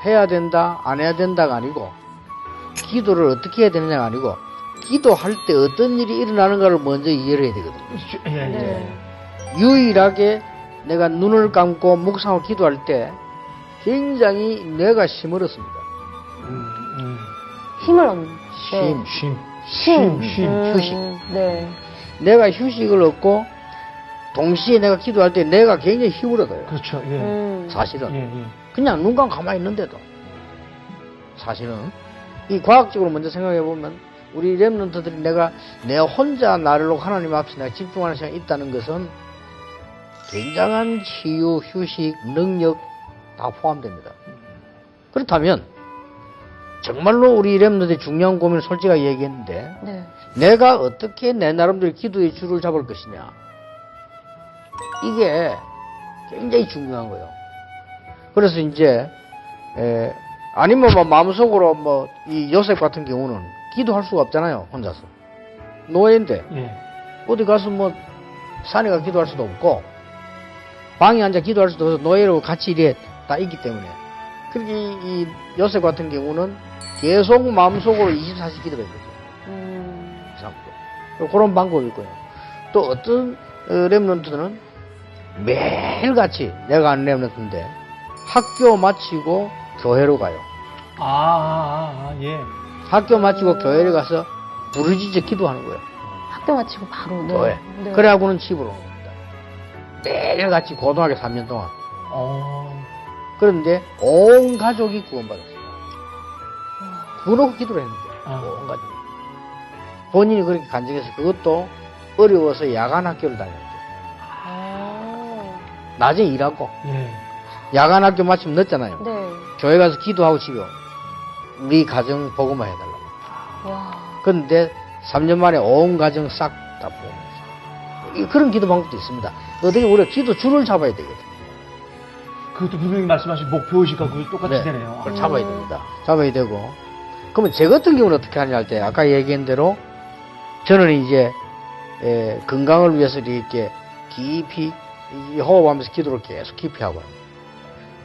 해야 된다, 안 해야 된다가 아니고 기도를 어떻게 해야 되느냐가 아니고 기도할 때 어떤 일이 일어나는가를 먼저 이해를 해야 되거든요. 유일하게 내가 눈을 감고 묵상하고 기도할 때 굉장히 내가 힘을 얻습니다. 힘을 얻는. 휴식. 네. 내가 휴식을 얻고 동시에 내가 기도할 때 내가 굉장히 힘을 얻어요. 그렇죠. 사실은. 그냥 눈 감고 가만히 있는데도. 사실은. 이 과학적으로 먼저 생각해 보면 우리 랩런트들이 내 혼자 나를 놓고 하나님 앞에 내가 집중하는 시간이 있다는 것은 굉장한 치유, 휴식, 능력 다 포함됩니다. 그렇다면 정말로 우리 랩런트의 중요한 고민을 솔직하게 얘기했는데 네. 내가 어떻게 내 나름대로 기도의 줄을 잡을 것이냐 이게 굉장히 중요한 거예요. 그래서 이제 아니면 뭐 마음속으로 뭐 이 요셉 같은 경우는 기도할 수가 없잖아요. 혼자서 노예인데 어디 가서 뭐 산에 가 기도할 수도 없고 방에 앉아 기도할 수도 없어서 노예로 같이 이래 다 있기 때문에 그렇게 이 요셉 같은 경우는 계속 마음속으로 24시간 기도를 했거든요. 그런 방법이 있고요. 또 어떤 랩런트는 매일같이 내가 아는 랩런트인데 학교 마치고 교회로 가요. 예. 학교 마치고 교회를 가서 부르짖어 기도하는 거예요. 학교 마치고 바로. 네. 교회. 네. 그래하고는 집으로 옵니다. 매일같이 고등학교 3년 동안. 그런데 온 가족이 구원받았어요. 구원하고 기도를 했는데 온 가족이. 본인이 그렇게 간증해서 그것도 어려워서 야간 학교를 다녔대요. 낮에 일하고 야간 학교 마치면 늦잖아요. 네. 교회 가서 기도하고 집에 오고 우리 가정 복음화 해달라고. 그런데 3년 만에 온 가정 싹 다 복음했어요. 그런 기도 방법도 있습니다. 어떻게 우리가 기도 줄을 잡아야 되거든. 그것도 분명히 말씀하신 목표의식과 그게 똑같이 되네요. 그걸 잡아야 됩니다. 잡아야 되고. 그러면 제 같은 경우는 어떻게 하냐 할 때, 아까 얘기한 대로, 저는 이제, 건강을 위해서 이렇게 깊이 호흡하면서 기도를 계속 깊이 하고요.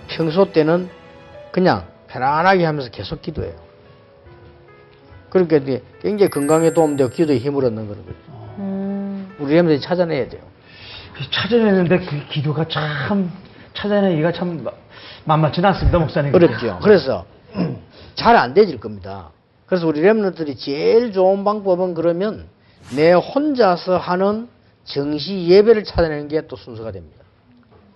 평소 때는 그냥 편안하게 하면서 계속 기도해요. 그러니까 이제 굉장히 건강에 도움되고 기도에 힘을 얻는 그런 거죠. 우리 렘들이 찾아내야 돼요. 찾아내는데 그 기도가 참, 찾아내기가 참 만만치는 않습니다, 목사님. 그렇죠. 그래서 잘 안 되질 겁니다. 그래서 우리 렘넌트들이 제일 좋은 방법은 그러면 내 혼자서 하는 정시 예배를 찾아내는 게 또 순서가 됩니다.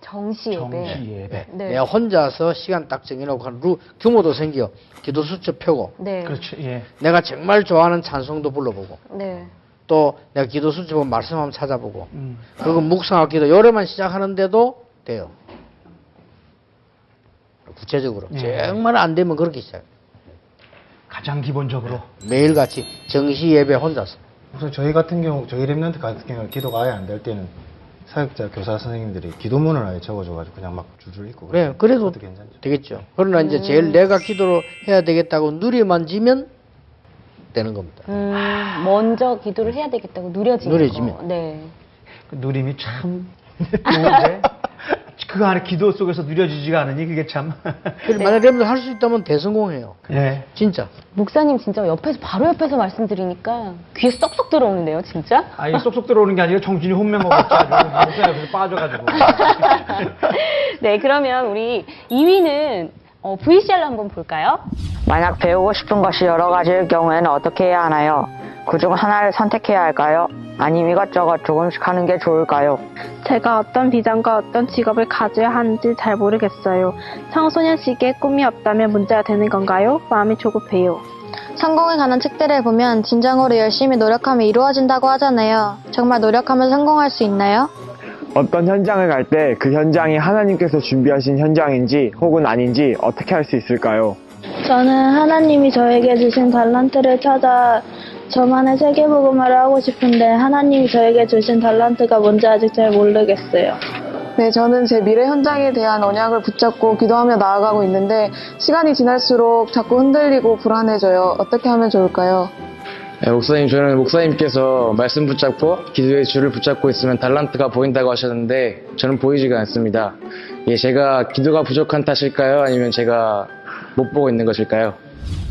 정시 예배. 네. 네. 내가 혼자서 시간 딱 정해놓고 한 규모도 생겨. 기도 수첩 펴고. 네. 그렇죠. 예. 내가 정말 좋아하는 찬송도 불러보고. 네. 또 내가 기도 수첩 말씀 한번 찾아보고. 그거 묵상하고 기도 요래만 시작하는데도 돼요. 구체적으로. 예. 정말 안 되면 그렇게 시작해요. 가장 기본적으로. 매일같이 정시 예배 혼자서. 우선 저희 같은 경우, 저희 랩런트 같은 경우는 기도가 아예 안 될 때는 사역자, 교사 선생님들이 기도문을 아예 적어줘가지고 그냥 막 줄줄 읽고. 그래, 그래도 그것도 괜찮죠. 되겠죠. 그러나 이제 제일 내가 기도를 해야 되겠다고 누리만 지면 되는 겁니다. 먼저 기도를 해야 되겠다고 누려지는 누려지면. 거. 네. 그 누림이 참 좋은데 그 안에 기도 속에서 누려지지가 않으니 그게 참. 그래서 만약 렘들 할 수 있다면 대성공해요. 예. 진짜. 목사님 진짜 옆에서 바로 옆에서 말씀드리니까 귀에 쏙쏙 들어오는데요, 진짜? 아, 이게 쏙쏙 들어오는 게 아니라 정신이 혼명하고 있어요. 빠져가지고. 네, 그러면 우리 2위는 VCR로 한번 볼까요? 만약 배우고 싶은 것이 여러 가지일 경우에는 어떻게 해야 하나요? 그중 하나를 선택해야 할까요? 아니면 이것저것 조금씩 하는 게 좋을까요? 제가 어떤 비전과 어떤 직업을 가져야 하는지 잘 모르겠어요. 청소년 시기에 꿈이 없다면 문제가 되는 건가요? 마음이 조급해요. 성공에 관한 책들을 보면 진정으로 열심히 노력하면 이루어진다고 하잖아요. 정말 노력하면 성공할 수 있나요? 어떤 현장을 갈 때 그 현장이 하나님께서 준비하신 현장인지 혹은 아닌지 어떻게 할 수 있을까요? 저는 하나님이 저에게 주신 달란트를 찾아 저만의 세계복음화를 하고 싶은데 하나님이 저에게 주신 달란트가 뭔지 아직 잘 모르겠어요. 네, 저는 제 미래 현장에 대한 언약을 붙잡고 기도하며 나아가고 있는데 시간이 지날수록 자꾸 흔들리고 불안해져요. 어떻게 하면 좋을까요? 네, 목사님, 저는 목사님께서 말씀 붙잡고 기도의 줄을 붙잡고 있으면 달란트가 보인다고 하셨는데 저는 보이지가 않습니다. 예, 제가 기도가 부족한 탓일까요? 아니면 제가 못 보고 있는 것일까요?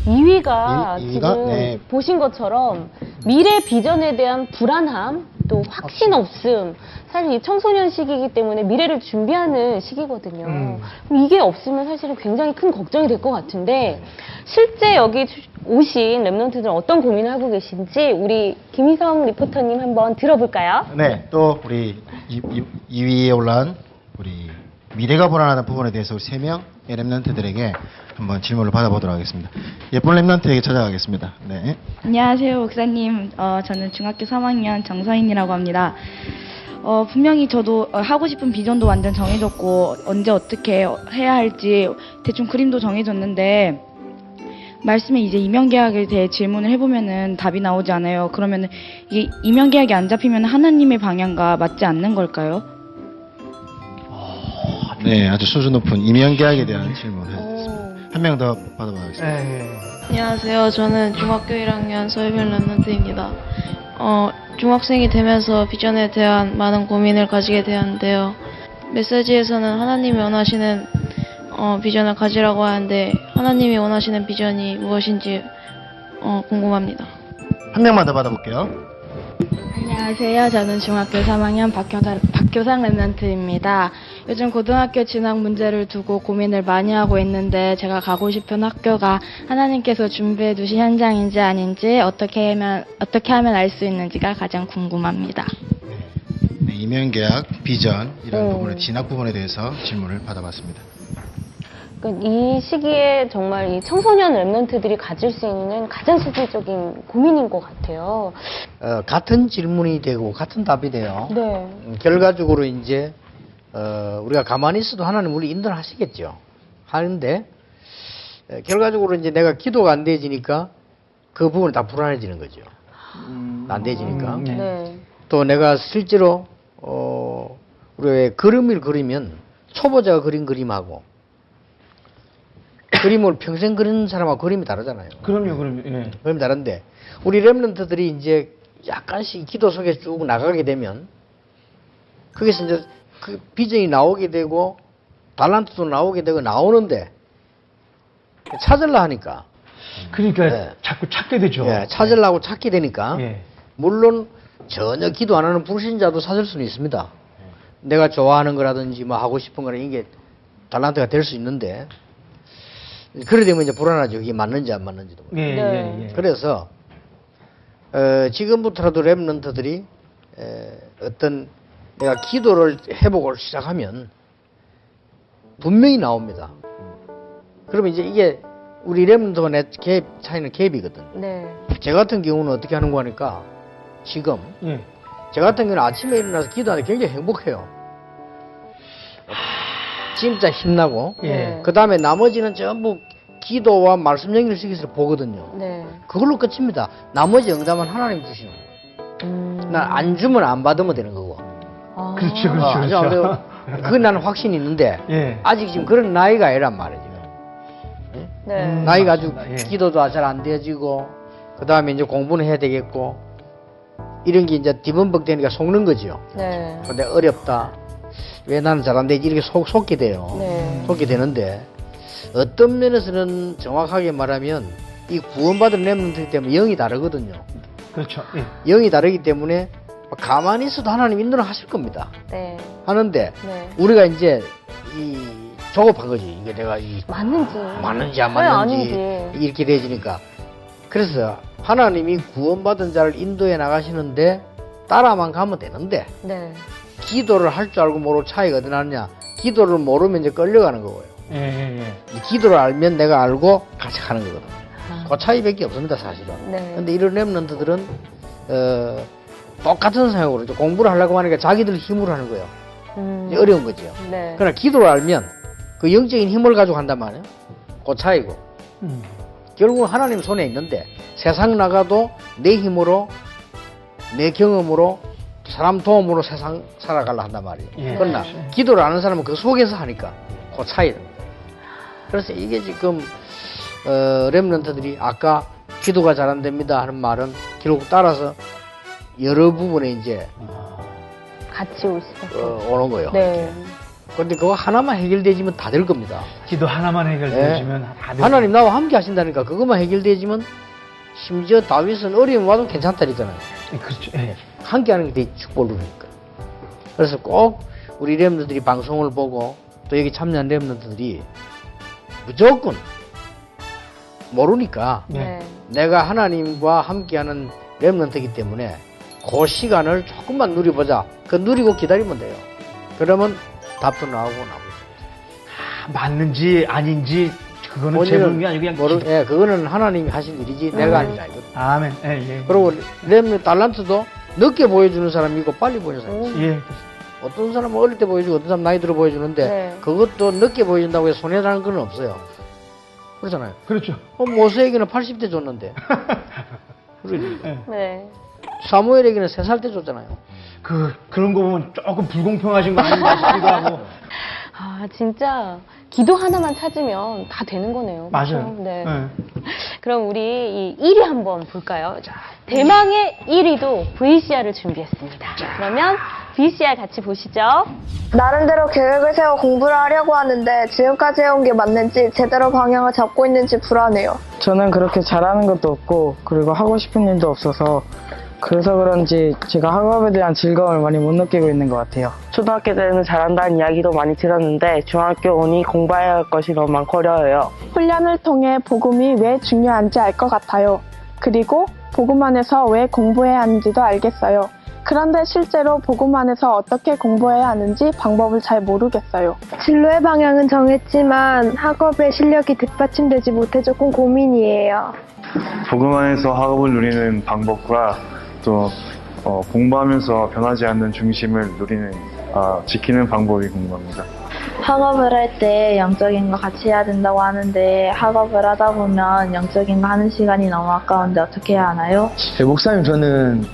2위가 이- 지금 이위가? 네. 보신 것처럼 미래 비전에 대한 불안함, 또 확신 없음. 사실 이 청소년 시기이기 때문에 미래를 준비하는 시기거든요. 그럼 이게 없으면 사실은 굉장히 큰 걱정이 될 것 같은데 실제 여기 오신 랩런트들은 어떤 고민을 하고 계신지 우리 김희성 리포터님 한번 들어볼까요? 네, 또 우리 2위에 올라온 우리 미래가 불안하다는 부분에 대해서 우리 3명의 랩런트들에게 한번 질문을 받아보도록 하겠습니다. 예쁜 랩런트에게 찾아가겠습니다. 네. 안녕하세요, 목사님. 저는 중학교 3학년 정서인이라고 합니다. 분명히 저도 하고 싶은 비전도 완전 정해졌고 언제 어떻게 해야 할지 대충 그림도 정해졌는데 말씀에 이제 임용계약에 대해 질문을 해보면은 답이 나오지 않아요. 그러면은 이게 임용계약이 안 잡히면 하나님의 방향과 맞지 않는 걸까요? 네, 아주 수준 높은 임용계약에 대한 질문을 해주셨습니다. 한 명 더 받아보겠습니다. 안녕하세요. 저는 중학교 1학년 서유빈 랩런트입니다. 중학생이 되면서 비전에 대한 많은 고민을 가지게 되었는데요. 메시지에서는 하나님이 원하시는 비전을 가지라고 하는데 하나님이 원하시는 비전이 무엇인지 궁금합니다. 한 명만 더 받아볼게요. 안녕하세요. 저는 중학교 3학년 박효상 랩런트입니다. 요즘 고등학교 진학 문제를 두고 고민을 많이 하고 있는데 제가 가고 싶은 학교가 하나님께서 준비해 두신 현장인지 아닌지 어떻게 하면 알 수 있는지가 가장 궁금합니다. 네, 임용계약, 비전 이런 부분에 진학 부분에 대해서 질문을 받아봤습니다. 이 시기에 정말 이 청소년 랩런트들이 가질 수 있는 가장 실질적인 고민인 것 같아요. 같은 질문이 되고 같은 답이 돼요. 네. 결과적으로 이제 우리가 가만히 있어도 하나님 우리 인도하시겠죠. 하는데 결과적으로 이제 내가 기도가 안 되지니까 그 부분이 다 불안해지는 거죠. 안 되지니까. 네. 또 내가 실제로 우리 왜 그림을 그리면 초보자가 그린 그림하고 그림을 평생 그리는 사람하고 그림이 다르잖아요. 그럼요. 예. 그림이 다른데 우리 랩런트들이 이제 약간씩 기도 속에 쭉 나가게 되면 거기서 이제 그 비전이 나오게 되고 달란트도 나오게 되고 나오는데 찾으려 하니까 그러니까 자꾸 찾게 되죠. 예, 찾으려고 찾게 되니까 예. 물론 전혀 기도 안 하는 불신자도 찾을 수는 있습니다. 내가 좋아하는 거라든지 뭐 하고 싶은 거는 이게 달란트가 될 수 있는데 그래 되면 이제 불안하죠. 이게 맞는지 안 맞는지도. 예. 그래서 지금부터라도 랩런트들이 어떤 내가 기도를 회복을 시작하면 분명히 나옵니다. 그러면 이제 이게 우리 랩런트와 내 갭 차이는 갭이거든. 네. 제 같은 경우는 어떻게 하는 거 하니까 지금 제 같은 경우는 아침에 일어나서 기도하는데 굉장히 행복해요. 진짜 힘나고 그 다음에 나머지는 전부 기도와 말씀 연결시켜서 보거든요. 네. 그걸로 끝입니다. 나머지 응답은 하나님 주시는 거예요. 난 안 주면 안 받으면 되는 거고. 그렇죠. 그건 나는 확신이 있는데 예. 아직 지금 그런 나이가 아니란 말이죠. 네. 나이가 아주 맞습니다. 예. 기도도 잘 안 되어지고 그 다음에 이제 공부는 해야 되겠고 이런 게 이제 뒤범벅 되니까 속는 거죠. 네. 근데 어렵다. 왜 나는 잘 안 되지? 이렇게 속게 돼요. 네. 속게 되는데 어떤 면에서는 정확하게 말하면 이 구원받은 렘넌트 때문에 영이 다르거든요. 그렇죠. 예. 영이 다르기 때문에 가만히 있어도 하나님 인도를 하실 겁니다. 네. 하는데 네. 우리가 이제 이 조급한 거지. 이게 내가 맞는지 안 맞는지 이렇게 되어지니까. 그래서 하나님이 구원받은 자를 인도해 나가시는데 따라만 가면 되는데 네. 기도를 할 줄 알고 모르고 차이가 어디 나느냐. 기도를 모르면 이제 끌려가는 거고요. 이 기도를 알면 내가 알고 같이 가는 거거든요. 그 차이밖에 없습니다, 사실은. 네. 근데 이런 랩런트들은 똑같은 생각으로 공부를 하려고 하니까 자기들 힘으로 하는 거예요. 이제 어려운 거죠. 네. 그러나 기도를 알면 그 영적인 힘을 가지고 한단 말이에요. 그 차이고. 결국은 하나님 손에 있는데 세상 나가도 내 힘으로 내 경험으로 사람 도움으로 세상 살아가려 한단 말이에요. 예. 그러나 기도를 아는 사람은 그 속에서 하니까 그 차이입니다. 그래서 이게 지금 랩런트들이 아까 기도가 잘 안 됩니다 하는 말은 결국 따라서 여러 부분에 이제 같이 올 수밖에 오는 거예요. 네. 그런데 그거 하나만 해결되지면 다 될 겁니다. 기도 하나만 해결되지면 다 될 하나님 나와 함께 하신다니까 그것만 해결되지면 심지어 다윗은 어려움 와도 괜찮다니잖아요. 그렇죠. 예. 함께 하는 게 되게 축복을 누리니까. 그래서 꼭 우리 랩런트들이 방송을 보고 또 여기 참여한 랩런트들이 무조건 모르니까 내가 하나님과 함께하는 랩런트이기 때문에 그 시간을 조금만 누려보자. 그 누리고 기다리면 돼요. 그러면 답도 나오고. 맞는지 아닌지 그거는 제 부분이 아니고 그냥 예, 그거는 하나님이 하신 일이지 내가 하는 일 아니거든. 아멘. 예. 그리고 랩런트 달란트도 늦게 보여주는 사람이 있고 빨리 보여주는 사람이 있어요. 예. 어떤 사람은 어릴 때 보여주고 어떤 사람은 나이 들어 보여주는데 그것도 늦게 보여준다고 해서 손해라는 건 없어요. 그렇잖아요. 그렇죠. 모세에게는 80대 줬는데 네. 사무엘에게는 3살 때 줬잖아요. 그런 거 보면 조금 불공평하신 거 아닌가 싶기도 하고. 아, 진짜 기도 하나만 찾으면 다 되는 거네요. 맞아요. 그렇죠? 네. 그럼 우리 이 1위 한번 볼까요? 자, 대망의 1위도 VCR을 준비했습니다. 그러면 VCR 같이 보시죠. 나름대로 계획을 세워 공부를 하려고 하는데 지금까지 해온 게 맞는지 제대로 방향을 잡고 있는지 불안해요. 저는 그렇게 잘하는 것도 없고 그리고 하고 싶은 일도 없어서 그래서 그런지 제가 학업에 대한 즐거움을 많이 못 느끼고 있는 것 같아요. 초등학교 때는 잘한다는 이야기도 많이 들었는데 중학교 오니 공부해야 할 것이 너무 많고 어려워요. 훈련을 통해 복음이 왜 중요한지 알 것 같아요. 그리고 복음 안에서 왜 공부해야 하는지도 알겠어요. 그런데 실제로 복음 안에서 어떻게 공부해야 하는지 방법을 잘 모르겠어요. 진로의 방향은 정했지만 학업의 실력이 뒷받침되지 못해 조금 고민이에요. 복음 안에서 학업을 누리는 방법과 또 공부하면서 변하지 않는 중심을 지키는 방법이 궁금합니다. 학업을 할 때 영적인 거 같이 해야 된다고 하는데 학업을 하다 보면 영적인 거 하는 시간이 너무 아까운데 어떻게 해야 하나요? 목사님, 저는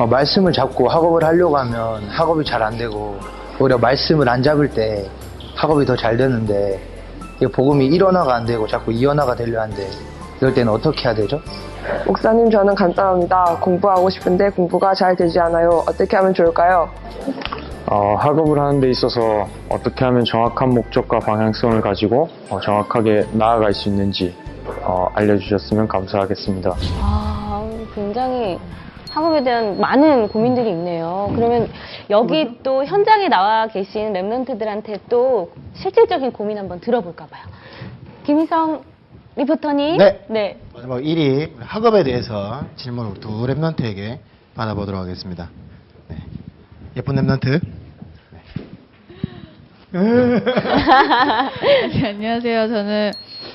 말씀을 잡고 학업을 하려고 하면 학업이 잘 안 되고 오히려 말씀을 안 잡을 때 학업이 더 잘 되는데 이 복음이 1원화가 안 되고 자꾸 2원화가 되려 하는데 이럴 때는 어떻게 해야 되죠? 목사님, 저는 간단합니다. 공부하고 싶은데 공부가 잘 되지 않아요. 어떻게 하면 좋을까요? 학업을 하는 데 있어서 어떻게 하면 정확한 목적과 방향성을 가지고 정확하게 나아갈 수 있는지 알려주셨으면 감사하겠습니다. 굉장히 학업에 대한 많은 고민들이 있네요. 그러면 여기 또 현장에 나와 계신 랩런트들한테 또 실질적인 고민 한번 들어볼까 봐요. 김희성 리포터님. 네. 마지막 1위 학업에 대해서 질문을 두 랩런트에게 받아보도록 하겠습니다. 네. 예쁜 랩런트. 안녕하세요. 저는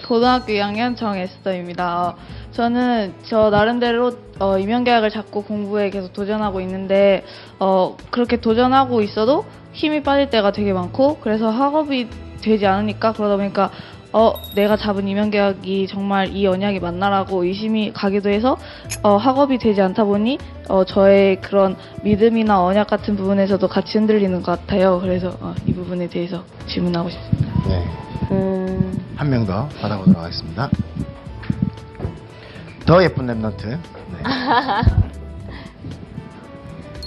고등학교 2학년 정에스더입니다. 저는 저 나름대로 임용계약을 잡고 공부에 계속 도전하고 있는데 그렇게 도전하고 있어도 힘이 빠질 때가 되게 많고 그래서 학업이 되지 않으니까 그러다 보니까 내가 잡은 임용계약이 정말 이 언약이 맞나라고 의심이 가기도 해서 학업이 되지 않다 보니 저의 그런 믿음이나 언약 같은 부분에서도 같이 흔들리는 것 같아요. 그래서 이 부분에 대해서 질문하고 싶습니다. 네. 한 명 더 받아보도록 하겠습니다. 더 예쁜 랩런트. 네.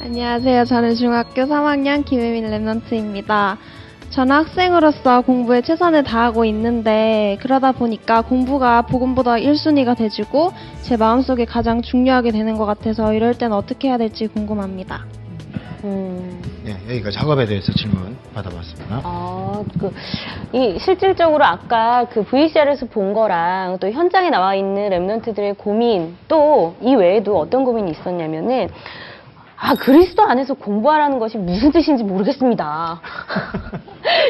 안녕하세요. 저는 중학교 3학년 김혜민 랩런트입니다. 저는 학생으로서 공부에 최선을 다하고 있는데 그러다 보니까 공부가 복음보다 1순위가 돼지고 제 마음속에 가장 중요하게 되는 것 같아서 이럴 땐 어떻게 해야 될지 궁금합니다. 네, 여기까지 학업에 대해서 질문 받아봤습니다. 이 실질적으로 아까 그 VCR에서 본 거랑 또 현장에 나와 있는 랩런트들의 고민 또 이 외에도 어떤 고민이 있었냐면은 그리스도 안에서 공부하라는 것이 무슨 뜻인지 모르겠습니다.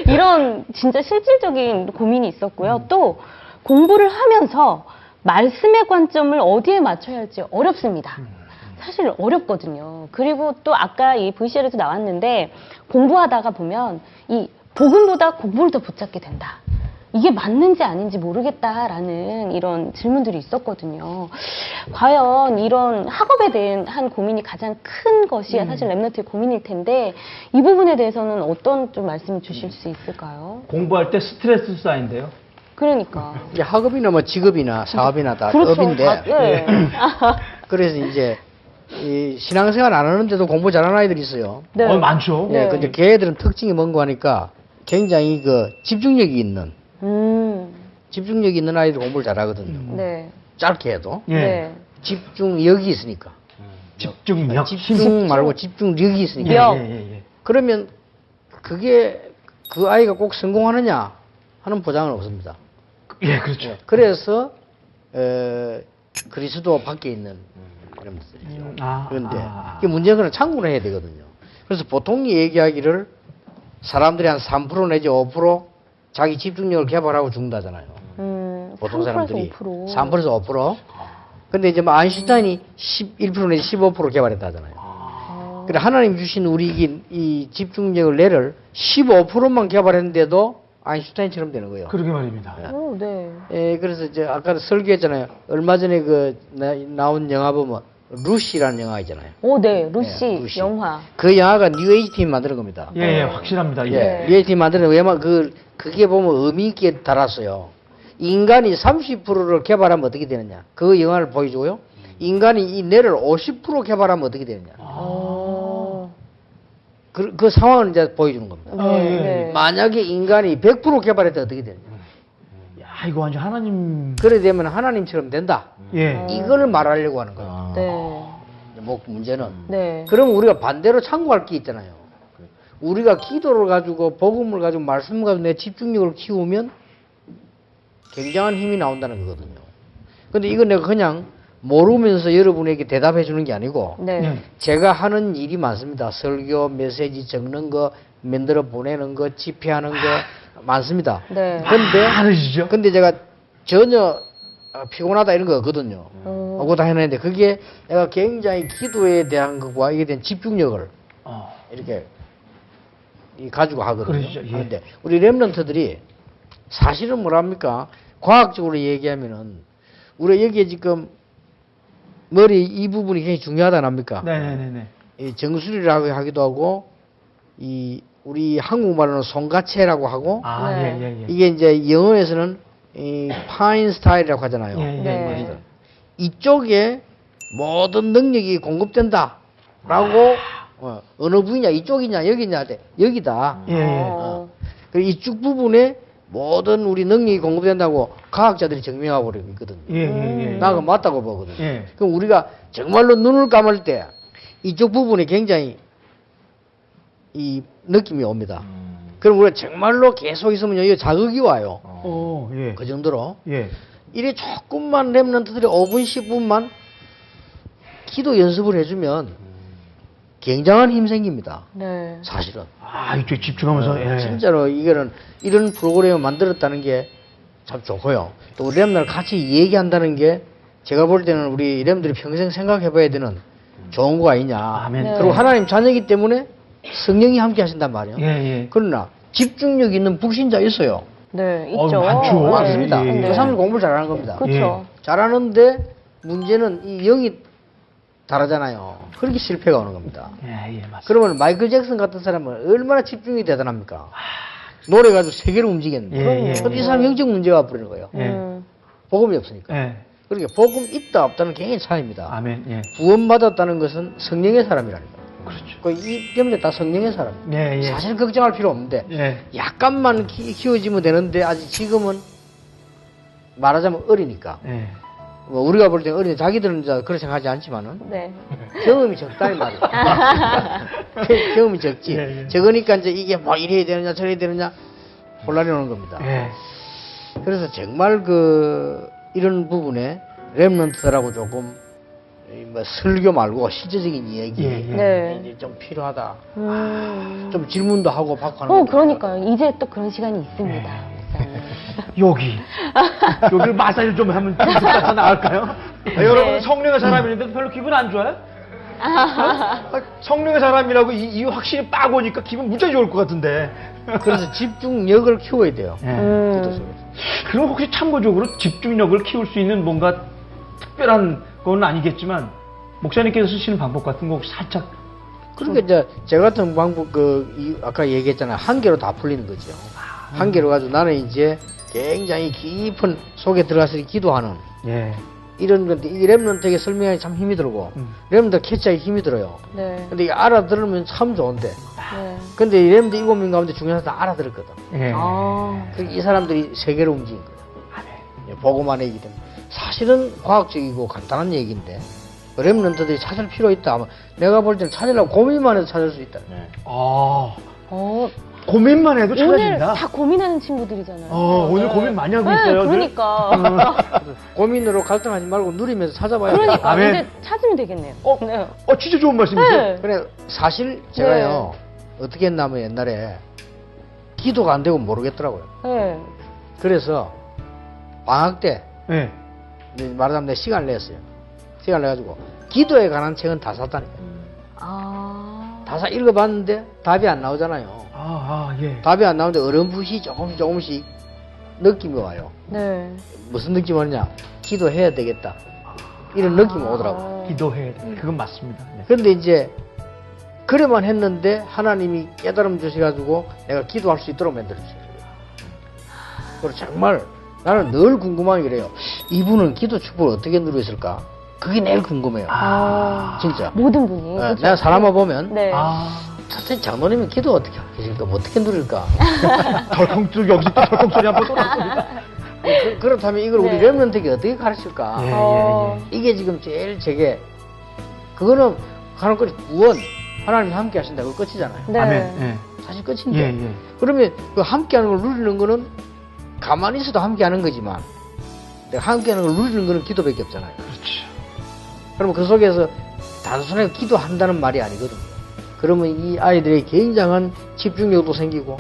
이런 진짜 실질적인 고민이 있었고요. 또 공부를 하면서 말씀의 관점을 어디에 맞춰야 할지 어렵습니다. 사실 어렵거든요. 그리고 또 아까 이 VCR에도 나왔는데 공부하다가 보면 이 복음보다 공부를 더 붙잡게 된다. 이게 맞는지 아닌지 모르겠다라는 이런 질문들이 있었거든요. 과연 이런 학업에 대한 고민이 가장 큰 것이 사실 랩런트의 고민일 텐데 이 부분에 대해서는 어떤 좀 말씀을 주실 수 있을까요? 공부할 때 스트레스 쌓인대요. 그러니까. 이제 학업이나 뭐 직업이나 사업이나 다 그렇죠. 업인데. 네. 그래서 이제 이 신앙생활 안 하는데도 공부 잘하는 아이들이 있어요. 네. 많죠. 네. 근데 걔들은 특징이 뭔가 하니까 굉장히 그 집중력이 있는. 집중력 있는 아이들 공부를 잘하거든요. 네. 짧게 해도. 네. 집중력이 있으니까. 집중력. 집중 말고 집중력이 있으니까. 그러면 그게 그 아이가 꼭 성공하느냐 하는 보장은 없습니다. 예, 그렇죠. 그래서 그리스도 밖에 있는 이런 것들이죠. 그런데 이 문제는 참고를 해야 되거든요. 그래서 보통 얘기하기를 사람들이 한 3% 내지 5% 자기 집중력을 개발하고 죽는다잖아요. 보통 사람들이 3%에서 5%. 근데 이제 뭐 아인슈타인이 11% 내지 15% 개발했다잖아요. 그래 하나님 주신 우리 이 집중력을 뇌를 15%만 개발했는데도 아인슈타인처럼 되는 거예요. 그러게 말입니다. 네. 예, 그래서 이제 아까 설교했잖아요. 얼마 전에 그 나온 영화 보면 루시라는 영화 있잖아요. 네, 루시 영화. 그 영화가 뉴에이지 팀이 만드는 겁니다. 예, 확실합니다. 뉴에이지 팀이 만드는 왜냐면 그게 보면 의미 있게 달았어요. 인간이 30%를 개발하면 어떻게 되느냐. 그 영화를 보여주고요. 인간이 이 뇌를 50% 개발하면 어떻게 되느냐. 그 상황을 이제 보여주는 겁니다. 만약에 인간이 100% 개발했다 어떻게 되느냐. 야, 이거 완전 하나님. 그래 되면 하나님처럼 된다. 예. 이걸 말하려고 하는 거예요. 뭐 문제는. 그럼 우리가 반대로 참고할 게 있잖아요. 우리가 기도를 가지고 복음을 가지고 말씀을 가지고 내 집중력을 키우면 굉장한 힘이 나온다는 거거든요. 근데 이건 내가 그냥 모르면서 여러분에게 대답해 주는 게 아니고 제가 하는 일이 많습니다. 설교, 메시지 적는 거, 만들어 보내는 거, 집회하는 거 많습니다. 근데 제가 전혀 피곤하다 이런 거 없거든요. 그거 다 해냈는데 그게 내가 굉장히 기도에 대한 것과 이에 대한 집중력을 이렇게 가지고 하거든요. 그런데 우리 랩런트들이 사실은 뭐랍니까? 과학적으로 얘기하면은 우리가 여기에 지금 머리 이 부분이 굉장히 중요하다 납니까? 네네네. 이 정수리라고 하기도 하고 이 우리 한국말로는 송가채라고 하고 이게 이제 영어에서는 이 파인 스타일이라고 하잖아요. 이쪽에 모든 능력이 공급된다라고 어느 분야 이쪽이냐 여기냐 할 때 여기다. 그리고 이쪽 부분에 모든 우리 능력이 공급된다고 과학자들이 증명하고 있거든요. 나가 맞다고 보거든요. 그럼 우리가 정말로 눈을 감을 때 이쪽 부분에 굉장히 이 느낌이 옵니다. 그럼 우리가 정말로 계속 있으면 여기 자극이 와요. 그 정도로. 이래 조금만 랩런트들이 5분, 10분만 기도 연습을 해주면 굉장한 힘 생깁니다. 사실은. 이쪽 집중하면서. 진짜로 이거는 이런 프로그램을 만들었다는 게 참 좋고요. 또 우리 랩들 같이 얘기한다는 게 제가 볼 때는 우리 랩들이 평생 생각해봐야 되는 좋은 거 아니냐. 그리고 하나님 자녀이기 때문에 성령이 함께 하신단 말이에요. 그러나 집중력 있는 불신자 있어요. 있죠. 많죠. 많습니다. 네. 그 사람이 공부를 잘하는 겁니다. 그렇죠. 잘하는데 문제는 이 영이 다르잖아요. 그렇게 실패가 오는 겁니다. 그러면 마이클 잭슨 같은 사람은 얼마나 집중이 대단합니까? 노래 가지고 세계를 움직였는데 이 사람 영적 문제가 와버리는 거예요. 복음이 없으니까. 그러니까 복음 있다 없다는 굉장히 차이입니다. 구원받았다는 것은 성령의 사람이라니까. 이 때문에 다 성령의 사람. 사실 걱정할 필요 없는데 약간만 키워지면 되는데 아직 지금은 말하자면 어리니까. 뭐 우리가 볼 때 어린애 자기들은 그렇게 생각하지 않지만은 경험이 적다는 말이에요. 경험이 적지. 적으니까 이제 이게 뭐 이래야 되느냐 저래야 되느냐 혼란이 오는 겁니다. 그래서 정말 이런 부분에 랩런트들하고 조금 뭐 설교 말고 실제적인 이야기 좀 필요하다. 좀 질문도 하고 받고 하는 그러니까요. 이제 또 그런 시간이 있습니다. 여기를 마사지를 좀 하면 좀 더 나을까요? 여러분 성령의 사람인데 별로 기분 안 좋아요? 성령의 사람이라고 이 확실히 빠고니까 기분 무지하게 좋을 것 같은데. 그래서 집중력을 키워야 돼요. 그럼 혹시 참고적으로 집중력을 키울 수 있는 뭔가 특별한 건 아니겠지만 목사님께서 쓰시는 방법 같은 거 혹시 살짝. 그러니까 이제 제 같은 방법 아까 얘기했잖아요. 한 개로 다 풀리는 거죠. 한 개로 가지고 나는 이제 굉장히 깊은 속에 들어가서 기도하는 이런 건데 이 랩런트에게 설명하기 참 힘이 들고 랩런트 캐치하기 힘이 들어요. 근데 이게 알아들으면 참 좋은데 근데 이 랩런트 7명 가운데 중요한 사람 다 알아들었거든. 그러니까 이 사람들이 세계로 움직인 거예요. 보고만 얘기 때문에 사실은 과학적이고 간단한 얘기인데 랩런트들이 찾을 필요 있다. 아마 내가 볼 때는 찾으려고 고민만 해도 찾을 수 있다. 고민만 해도 찾아진다. 오늘 다 고민하는 친구들이잖아요. 오늘 고민 많이 하고 있어요. 그러니까. 고민으로 갈등하지 말고 누리면서 찾아봐야 돼요. 그러니까 이제 찾으면 되겠네요. 진짜 좋은 말씀이죠. 그래 사실 제가요 어떻게 했냐면 옛날에 기도가 안 되고 모르겠더라고요. 그래서 방학 때 말하자면 내가 시간을 냈어요. 시간을 내가지고 기도에 관한 책은 다 샀다니까요. 다 읽어봤는데 답이 안 나오잖아요. 답이 안 나오는데 어렴풋이 조금씩 느낌이 와요. 무슨 느낌이 오느냐? 기도해야 되겠다. 이런 느낌이 오더라고요. 기도해야 돼. 그건 맞습니다. 그런데 이제 그래만 했는데 하나님이 깨달음 주셔가지고 내가 기도할 수 있도록 만들어주셨어요. 그리고 정말 나는 늘 궁금한 게 그래요. 이분은 기도 축복을 어떻게 누렸을까? 그게 내일 궁금해요. 진짜. 모든 분이. 내가 사람을 보면 선생님 장로님은 기도 어떻게 하실까? 어떻게 누릴까? 덜컹 여기서 또 덜컹 소리 한번 또 났습니다. 그렇다면 이걸 우리 랩런트에게 어떻게 가르칠까? 이게 지금 제일 제게 그거는 하나님 구원 하나님 함께 하신다. 그거 끝이잖아요. 사실 끝인데 그러면 그 함께하는 걸 누리는 거는 가만히 있어도 함께하는 거지만 내가 함께하는 걸 누리는 거는 기도밖에 없잖아요. 그러면 그 속에서 단순하게 기도한다는 말이 아니거든요. 그러면 이 아이들의 굉장한 집중력도 생기고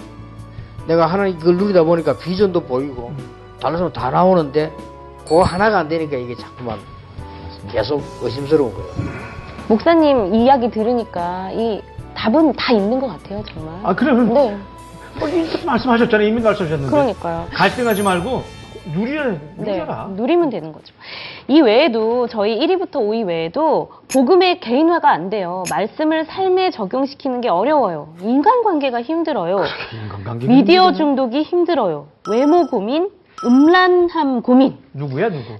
내가 하나님 그걸 누리다 보니까 비전도 보이고 다른 사람 다 나오는데 그거 하나가 안 되니까 이게 자꾸만 계속 의심스러운 거예요. 목사님 이야기 들으니까 이 답은 다 있는 것 같아요, 정말. 그러면 말씀하셨잖아요. 이미 말씀하셨는데. 그러니까요. 갈등하지 말고 누려라. 누리면 되는 거죠. 이 외에도 저희 1위부터 5위 외에도 복음의 개인화가 안 돼요. 말씀을 삶에 적용시키는 게 어려워요. 인간관계가 힘들어요. 미디어 중독이 힘들어요. 외모 고민, 음란함 고민. 누구야 누구?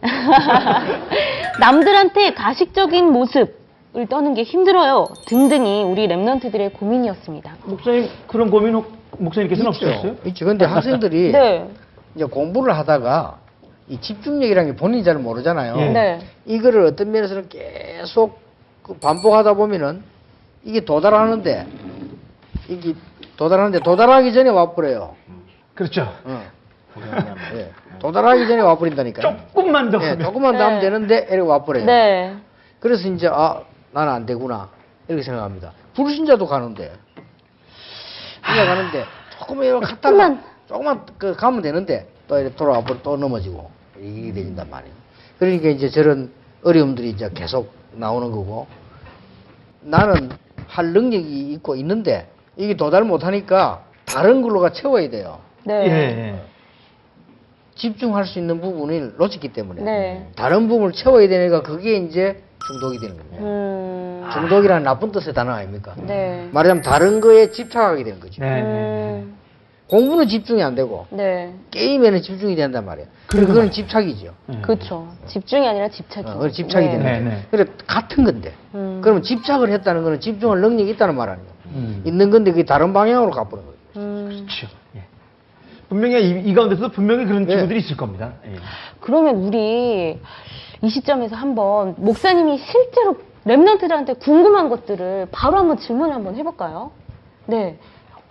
남들한테 가식적인 모습을 떠는 게 힘들어요. 등등이 우리 랩런트들의 고민이었습니다. 목사님 그런 고민 목사님께서는 있죠. 없으셨어요? 있죠. 근데 학생들이 네. 이제 공부를 하다가 이 집중력이라는 게 본인이 잘 모르잖아요. 네. 이거를 어떤 면에서는 계속 그 반복하다 보면은 이게 도달하는데 도달하기 전에 와버려요. 그렇죠. 예. 도달하기 전에 와버린다니까요. 조금만 더. 예, 조금만 더 하면 되는데 이렇게 와버려요. 네. 그래서 이제 나는 안 되구나 이렇게 생각합니다. 불신자도 가는데 가는데 조금만 이렇게 갔다가 조금만 가면 되는데 또 이렇게 돌아와 또 넘어지고 이게 되진단 말이에요. 그러니까 이제 저런 어려움들이 이제 계속 나오는 거고 나는 할 능력이 있고 있는데 이게 도달 못하니까 다른 걸로가 채워야 돼요. 네. 집중할 수 있는 부분을 놓쳤기 때문에 네. 다른 부분을 채워야 되니까 그게 이제 중독이 되는 겁니다. 중독이라는 나쁜 뜻의 단어 아닙니까? 네. 말하자면 다른 거에 집착하게 되는 거죠. 네. 공부는 집중이 안 되고 네. 게임에는 집중이 된단 말이에요. 그건 집착이죠. 그렇죠. 집중이 아니라 집착이죠. 그건 집착이 네. 되는 거죠. 그래 같은 건데. 그러면 집착을 했다는 거는 집중할 능력이 있다는 말 아니에요. 있는 건데 그게 다른 방향으로 가버린 거예요. 그렇죠. 예. 분명히 이 가운데서도 분명히 그런 친구들이 있을 겁니다. 예. 그러면 우리 이 시점에서 한번 목사님이 실제로 랩런트들한테 궁금한 것들을 바로 한번 질문을 한번 해볼까요? 네.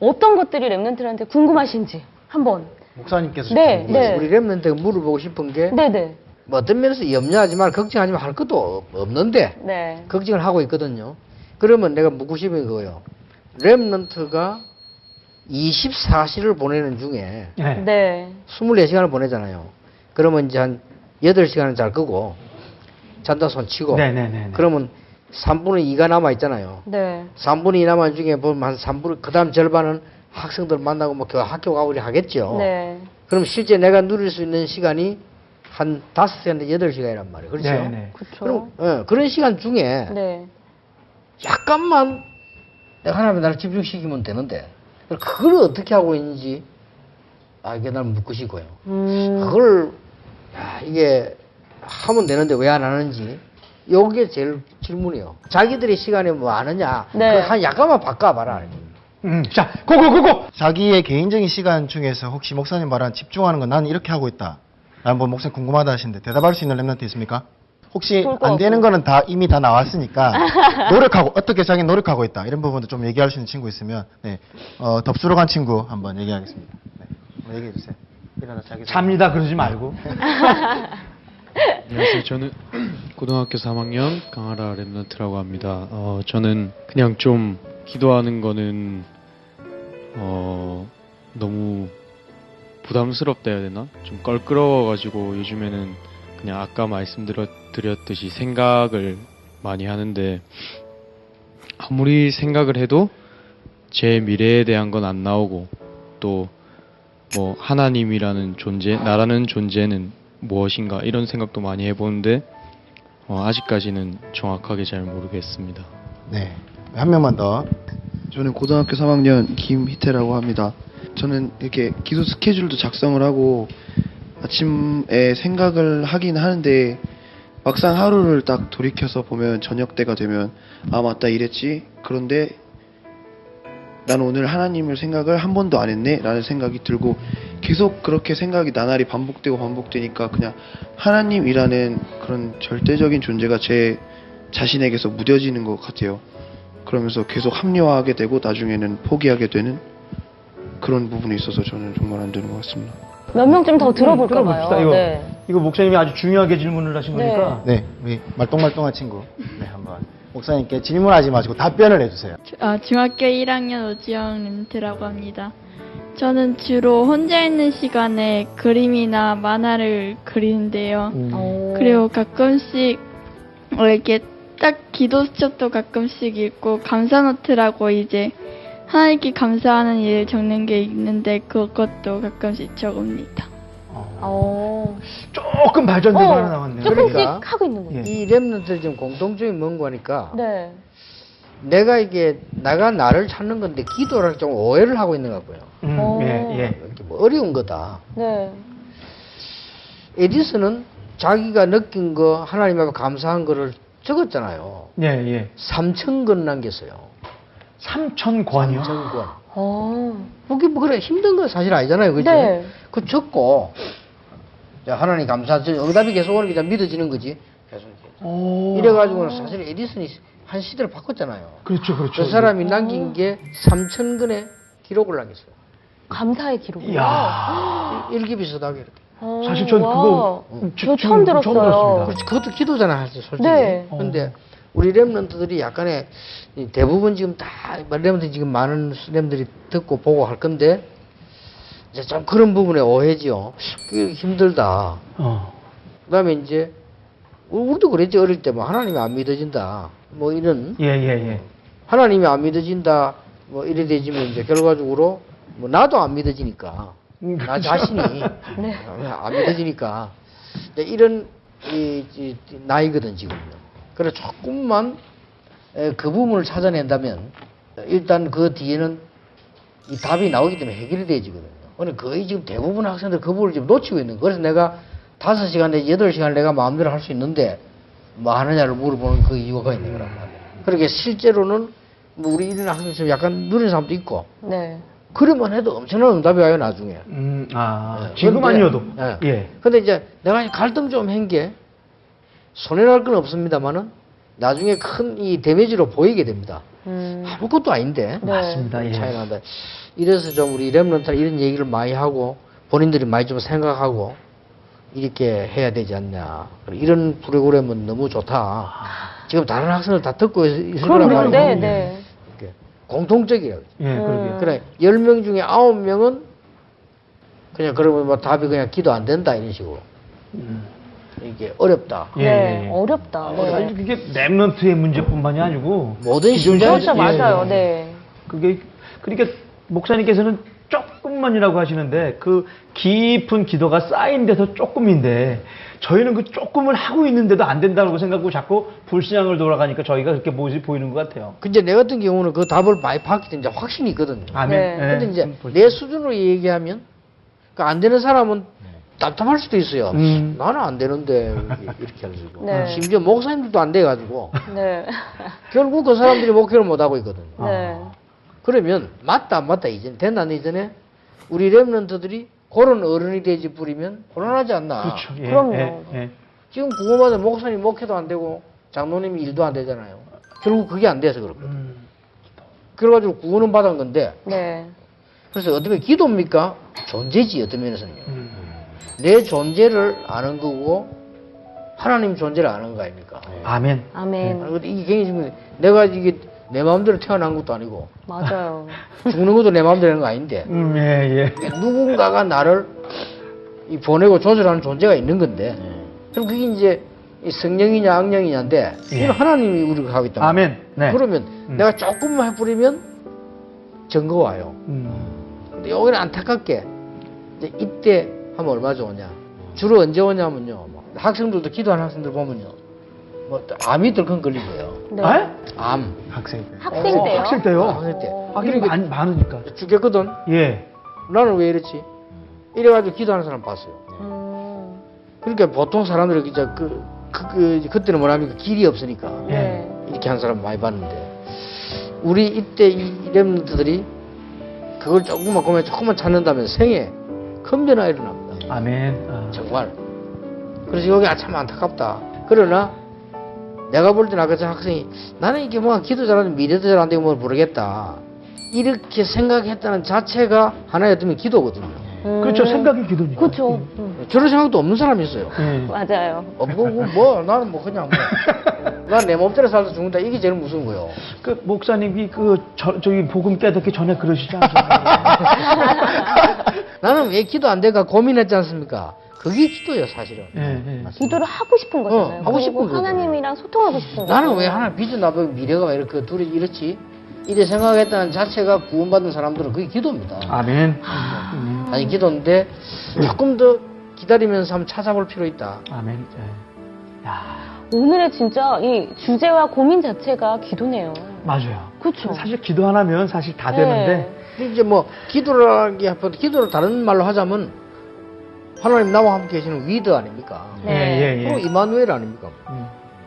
어떤 것들이 랩런트들한테 궁금하신지 한번. 목사님께서 네, 네. 우리 랩런트가 물어보고 싶은 게 네네. 뭐 어떤 면에서 염려하지만 걱정하지만 할 것도 없는데 네. 걱정을 하고 있거든요. 그러면 내가 묻고 싶은 거예요. 랩런트가 24시를 보내는 중에 네. 24시간을 보내잖아요. 그러면 이제 한 8시간은 잘 거고 잔다 손 치고 네네네. 그러면 3분의 2가 남아 있잖아요. 네. 3분의 2 남은 중에 보면 한 3분 그 다음 절반은 학생들 만나고 뭐 학교 가고 하겠죠. 네. 그럼 실제 내가 누릴 수 있는 시간이 한 5시간에서 8시간이란 말이에요. 그렇죠? 네네. 그렇죠. 그럼 그런 시간 중에 네. 약간만 내가 하나님의 나를 집중시키면 되는데 그걸 어떻게 하고 있는지 이게 날 묻고 싶고요. 그걸 이게 하면 되는데 왜 안 하는지 요게 제일 질문이에요. 자기들의 시간에 뭐 하느냐 네. 한 약간만 바꿔봐라. 자, 고고! 자기의 개인적인 시간 중에서 혹시 목사님 말한 집중하는 건 나는 이렇게 하고 있다. 라는 분 목사님 궁금하다 하시는데 대답할 수 있는 랩런트 있습니까? 혹시 안 되는 거는 이미 다 나왔으니까 노력하고 어떻게 자기 노력하고 있다 이런 부분도 좀 얘기할 수 있는 친구 있으면 덥수로 간 친구 한번 얘기하겠습니다. 네, 한번 얘기해 주세요. 일어나 자기 잡니다 그러지 말고. 안녕하세요. 저는 고등학교 3학년 강하라 랩런트라고 합니다. 저는 그냥 좀 기도하는 거는 너무 부담스럽다 해야 되나? 좀 껄끄러워가지고 요즘에는 그냥 아까 말씀드렸듯이 생각을 많이 하는데 아무리 생각을 해도 제 미래에 대한 건 안 나오고 또 뭐 하나님이라는 존재, 나라는 존재는 무엇인가 이런 생각도 많이 해보는데 아직까지는 정확하게 잘 모르겠습니다. 네, 한 명만 더. 저는 고등학교 3학년 김희태라고 합니다. 저는 이렇게 기도 스케줄도 작성을 하고 아침에 생각을 하긴 하는데 막상 하루를 딱 돌이켜서 보면 저녁 때가 되면 맞다 이랬지. 그런데 난 오늘 하나님을 생각을 한 번도 안 했네 라는 생각이 들고 계속 그렇게 생각이 나날이 반복되니까 그냥 하나님이라는 그런 절대적인 존재가 제 자신에게서 무뎌지는 것 같아요. 그러면서 계속 합리화하게 되고 나중에는 포기하게 되는 그런 부분이 있어서 저는 정말 안 되는 것 같습니다. 몇 명 좀 더 들어볼까 봐요. 들어봅시다. 이거 목사님이 아주 중요하게 질문을 하신 거니까. 네, 우리 말똥말똥한 친구. 네, 한번 목사님께 질문하지 마시고 답변을 해주세요. 중학교 1학년 오지영 렌트라고 합니다. 저는 주로 혼자 있는 시간에 그림이나 만화를 그리는데요. 그리고 가끔씩 이렇게 딱 기도 수첩도 가끔씩 읽고 감사노트라고 이제 하나님께 감사하는 일을 적는 게 있는데 그것도 가끔씩 적읍니다. 조금 발전되고 하나 나왔네요. 조금씩 그러니까 하고 있는 거예요. 이 랩런트들 지금 공통점이 뭔가 하니까 네. 내가 이게 내가 나를 찾는 건데 기도를 좀 오해를 하고 있는 것 같고요. 이게 뭐 어려운 거다. 네. 에디슨은 자기가 느낀 거 하나님 앞에 감사한 거를 적었잖아요. 3,000권 남겼어요. 3,000권이요? 3,000권. 그게 뭐 그래 힘든 건 사실 아니잖아요, 그죠? 네. 그 적고 자, 하나님 감사, 응답이 계속 오는 게 믿어지는 거지. 계속 이래가지고는 사실 에디슨이 한 시대를 바꿨잖아요. 그렇죠. 그 사람이 남긴 게 3,000권의 기록을 남겼어요. 감사의 기록이요? 이야. 일기비슷하게 이렇게. 사실 전 그거 저 처음 들었어요. 그렇지, 그것도 기도잖아, 사실 솔직히. 네. 근데 우리 랩런트들이 약간의 대부분 지금 다 랩런트 지금 많은 랩들이 듣고 보고 할 건데 이제 좀 그런 부분에 오해지요. 그게 힘들다. 그다음에 이제 우리도 그랬지 어릴 때 뭐 하나님이 안 믿어진다. 뭐 이런 하나님이 안 믿어진다. 뭐 이래 되지면 이제 결과적으로 뭐 나도 안 믿어지니까 나 자신이 안 믿어지니까 이런 이 나이거든 지금요. 그래 조금만 그 부분을 찾아낸다면 일단 그 뒤에는 이 답이 나오기 때문에 해결이 되지거든요. 오늘 거의 지금 대부분 학생들 그 부분을 지금 놓치고 있는 거예요. 그래서 내가 5시간 내지 8시간 내가 마음대로 할 수 있는데 뭐 하느냐를 물어보는 그 이유가 있는 거란 말이에요. 그러게 실제로는 뭐 우리 이런 학생처럼 약간 느린 사람도 있고 네. 그러면 해도 엄청난 응답이 와요 나중에. 지금 아니어도. 근데 이제 내가 갈등 좀 한 게 손해날 건 없습니다만은 나중에 큰 이 데미지로 보이게 됩니다. 아무것도 아닌데. 맞습니다. 차이 난다. 이래서 좀 우리 랩런트 이런 얘기를 많이 하고 본인들이 많이 좀 생각하고 이렇게 해야 되지 않냐. 이런 프로그램은 너무 좋다. 지금 다른 학생들 다 듣고 있을 거란 말이에요. 네. 공통적이에요. 그러게요. 그래 10명 중에 9명은 그냥 그러면 뭐 답이 그냥 기도 안 된다 이런 식으로. 이게 어렵다. 어렵다. 네. 이게 랩런트의 문제뿐만이 아니고 모든 그렇죠, 맞아요. 네. 그게 그러니까 목사님께서는 조금만이라고 하시는데 그 깊은 기도가 쌓인 데서 조금인데 저희는 그 조금을 하고 있는데도 안 된다고 생각하고 자꾸 불신앙을 돌아가니까 저희가 그렇게 모습이 보이는 것 같아요. 근데 내 같은 경우는 그 답을 많이 받기 때문에 확신이 있거든요. 아멘. 근데 이제 내 수준으로 얘기하면 그 안 되는 사람은 답답할 수도 있어요. 나는 안 되는데 이렇게 해가지고 심지어 목사님들도 안 돼가지고 결국 그 사람들이 목회를 못 하고 있거든요. 그러면 맞다 안 맞다 이제 된다 안 이전에 우리 랩런트들이 그런 어른이 되지 뿌리면 곤란하지 않나. 그렇죠. 그럼요. 지금 구호받은 목사님 목회도 안 되고 장로님이 일도 안 되잖아요. 결국 그게 안 돼서 그렇거든. 그래가지고 구원은 받은 건데. 그래서 어떻게 보면 기도입니까? 존재지 어떤 면에서는요. 내 존재를 아는 거고 하나님 존재를 아는 거 아닙니까? 아멘. 아멘. 이게 굉장히 지금 내가 이게 내 마음대로 태어난 것도 아니고 맞아요. 죽는 것도 내 마음대로 하는 거 아닌데 누군가가 나를 보내고 조절하는 존재가 있는 건데 그럼 그게 이제 성령이냐 악령이냐인데 이건 하나님이 우리가 하고 있단 말이에요. 아멘. 그러면 내가 조금만 해버리면 증거 와요. 근데 여기는 안타깝게 이제 이때 하면 얼마 좋으냐. 주로 언제 오냐면요. 학생들도 기도하는 학생들 보면요. 뭐 암이 덜컹 걸리고요. 암. 학생 때요? 학생 때요? 학생 때요? 학생 때. 학생이 많으니까. 죽겠거든. 나는 왜 이렇지? 이래가지고 기도하는 사람 봤어요. 그러니까 보통 사람들이 진짜 그때는 뭐라면 길이 없으니까 이렇게 한 사람 많이 봤는데 우리 이때 이 랩런트들이 그걸 조금만 찾는다면 생에 큰 변화가 일어납니다. 아멘. 정말. 그래서 여기 참 안타깝다. 그러나 내가 볼 때는 아까 저 학생이 나는 이게 뭔가 기도 잘하는 미래도 잘 안 되고 뭘 모르겠다. 이렇게 생각했다는 자체가 하나의 어떤 기도거든요. 그렇죠. 생각이 기도니까. 그렇죠. 저런 생각도 없는 사람이 있어요. 맞아요. 나는 뭐 그냥 난 내 몸대로 살다 죽는다. 이게 제일 무서운 거예요. 그 목사님이 저기 복음 깨닫기 전에 그러시지 않습니까? 나는 왜 기도 안 될까 고민했지 않습니까? 그게 기도예요, 사실은. 기도를 하고 싶은 거잖아요. 하고 싶은 거죠. 하나님이랑 소통하고 싶은 거죠. 나는 왜 하나 비전 나보고 미래가 왜 이렇게 둘이 이렇지? 이래 생각했다는 자체가 구원받은 사람들은 그게 기도입니다. 아멘. 아니 기도인데 조금 더 기다리면서 한번 찾아볼 필요 있다. 아멘. 오늘의 진짜 이 주제와 고민 자체가 기도네요. 맞아요. 그렇죠. 사실 기도 하나면 사실 다 되는데. 근데 이제 뭐 기도를 다른 말로 하자면 하나님 나와 함께 계시는 위드 아닙니까? 그리고 이마누엘 아닙니까?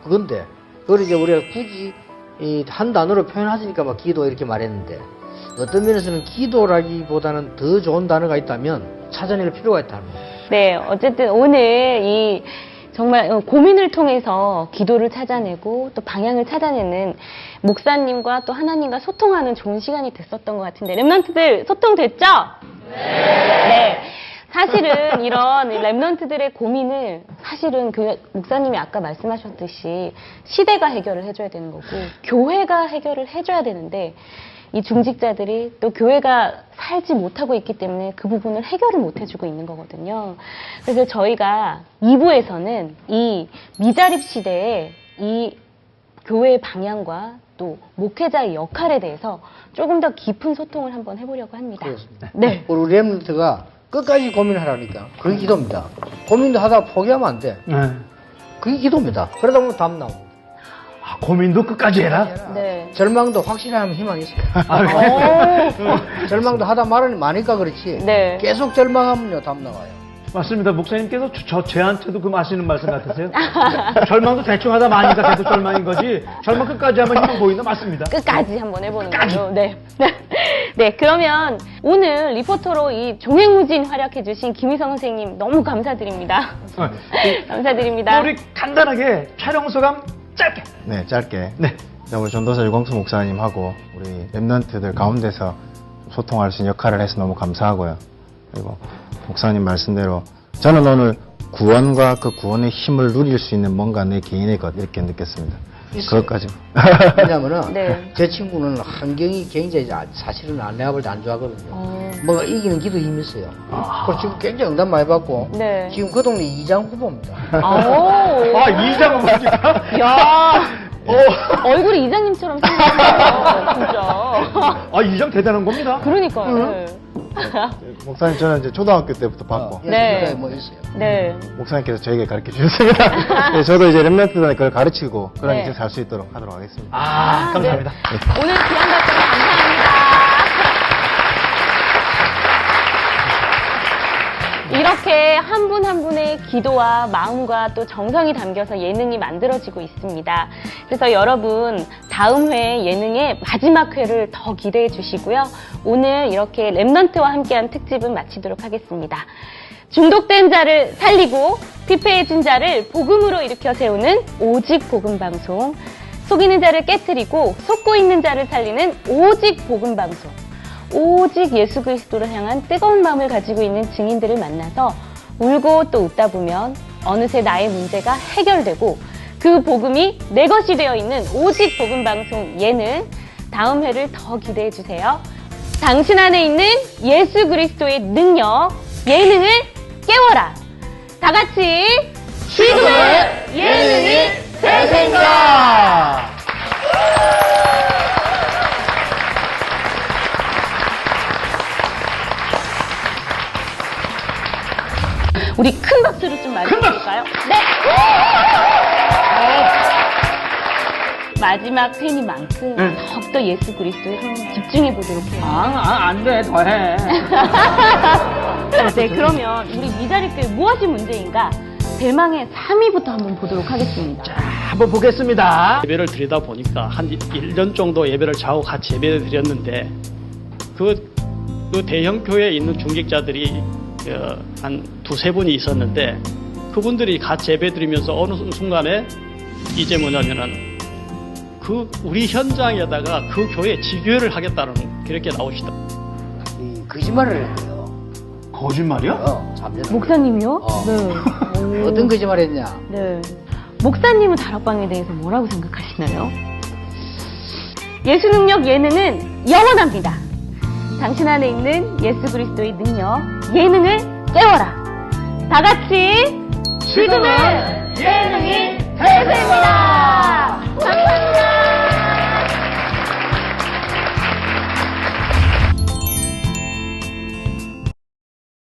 그건데 그걸 이제 우리가 굳이 이 한 단어로 표현하시니까 막 기도 이렇게 말했는데 어떤 면에서는 기도라기보다는 더 좋은 단어가 있다면 찾아낼 필요가 있다는 거예요. 네, 어쨌든 오늘 이 정말 고민을 통해서 기도를 찾아내고 또 방향을 찾아내는 목사님과 또 하나님과 소통하는 좋은 시간이 됐었던 것 같은데 랩런트들 소통됐죠? 네. 사실은 이런 랩런트들의 고민을 사실은 목사님이 아까 말씀하셨듯이 시대가 해결을 해줘야 되는 거고 교회가 해결을 해줘야 되는데 이 중직자들이 또 교회가 살지 못하고 있기 때문에 그 부분을 해결을 못 해주고 있는 거거든요. 그래서 저희가 2부에서는 이 미자립 시대의 이 교회의 방향과 또 목회자의 역할에 대해서 조금 더 깊은 소통을 한번 해보려고 합니다. 그렇습니다. 네. 우리 랩런트가 끝까지 고민하라니까. 그게 기도입니다. 고민도 하다가 포기하면 안 돼. 그게 기도입니다. 그러다 보면 답 나옵니다. 고민도 끝까지 해라? 네. 절망도 확실하면 희망이 있어요. 절망도 하다 말은 많으니까 그렇지. 네. 계속 절망하면요, 답 나와요. 맞습니다. 목사님께서 저한테도 그 하시는 말씀 같으세요? 절망도 대충 하다 마니까 계속 절망인 거지. 절망 끝까지 하면 희망 보인다. 맞습니다. 끝까지 한번 해보는 거죠. 네. 네, 그러면 오늘 리포터로 이 종횡무진 활약해주신 김희성 선생님 너무 감사드립니다. 감사드립니다. 우리 간단하게 촬영 소감 짧게. 네, 짧게. 네. 우리 전도사 유광수 목사님하고 우리 랩런트들 가운데서 소통할 수 있는 역할을 해서 너무 감사하고요. 그리고 목사님 말씀대로 저는 오늘 구원과 그 구원의 힘을 누릴 수 있는 뭔가 내 개인의 것 이렇게 느꼈습니다. 그것까지. 왜냐면은 네. 제 친구는 환경이 굉장히 사실은 내가 볼 때 안 좋아하거든요. 뭔가 이기는 기도 힘이 있어요. 그리고 지금 굉장히 응답 많이 받고 네. 지금 그 동네 이장 후보입니다. 이장 후보입니까? 야. 얼굴이 이장님처럼 생겼어요, 진짜. 이장 대단한 겁니다. 그러니까요. 목사님 저는 이제 초등학교 때부터 봤고 네. 뭐 있어요. 네. 목사님께서 저에게 가르쳐 주셨습니다. 네, 저도 이제 랩런트들한테 그걸 가르치고 그런 네. 인생 살 수 있도록 하도록 하겠습니다. 감사합니다. 네. 오늘 귀한 발언 감사합니다. 이렇게 한 분 한 분의 기도와 마음과 또 정성이 담겨서 예능이 만들어지고 있습니다. 그래서 여러분 다음 회 예능의 마지막 회를 더 기대해 주시고요. 오늘 이렇게 랩런트와 함께한 특집은 마치도록 하겠습니다. 중독된 자를 살리고 피폐해진 자를 복음으로 일으켜 세우는 오직 복음 방송, 속이는 자를 깨트리고 속고 있는 자를 살리는 오직 복음 방송, 오직 예수 그리스도를 향한 뜨거운 마음을 가지고 있는 증인들을 만나서 울고 또 웃다 보면 어느새 나의 문제가 해결되고 그 복음이 내 것이 되어 있는 오직 복음 방송 예능, 다음 회를 더 기대해 주세요. 당신 안에 있는 예수 그리스도의 능력, 예능을 깨워라. 다 같이 지금의 예능이 대생각. 우리 큰 박수를 좀 맞춰볼까요? 네. 마지막 팬이만큼 더욱더 예수 그리스도에 집중해 보도록 해요. 안 돼, 더해. 네, 그러면 우리 미자립교회 무엇이 문제인가? 대망의 3위부터 한번 보도록 하겠습니다. 자, 한번 보겠습니다. 예배를 드리다 보니까 한 1년 정도 예배를 좌우 같이 예배를 드렸는데 그 대형 교회에 있는 중직자들이 한 두세 분이 있었는데 그분들이 같이 예배 드리면서 어느 순간에 이제 뭐냐면은 그 우리 현장에다가 그 교회 지교회를 하겠다는 그렇게 나오시다. 거짓말을 했어요. 거짓말이요? 목사님이요? 네. 어떤 거짓말 했냐? 네. 목사님은 다락방에 대해서 뭐라고 생각하시나요? 예수 능력 예능은 영원합니다. 당신 안에 있는 예수 그리스도의 능력, 예능을 깨워라. 다 같이 지금의 예능이 대세입니다.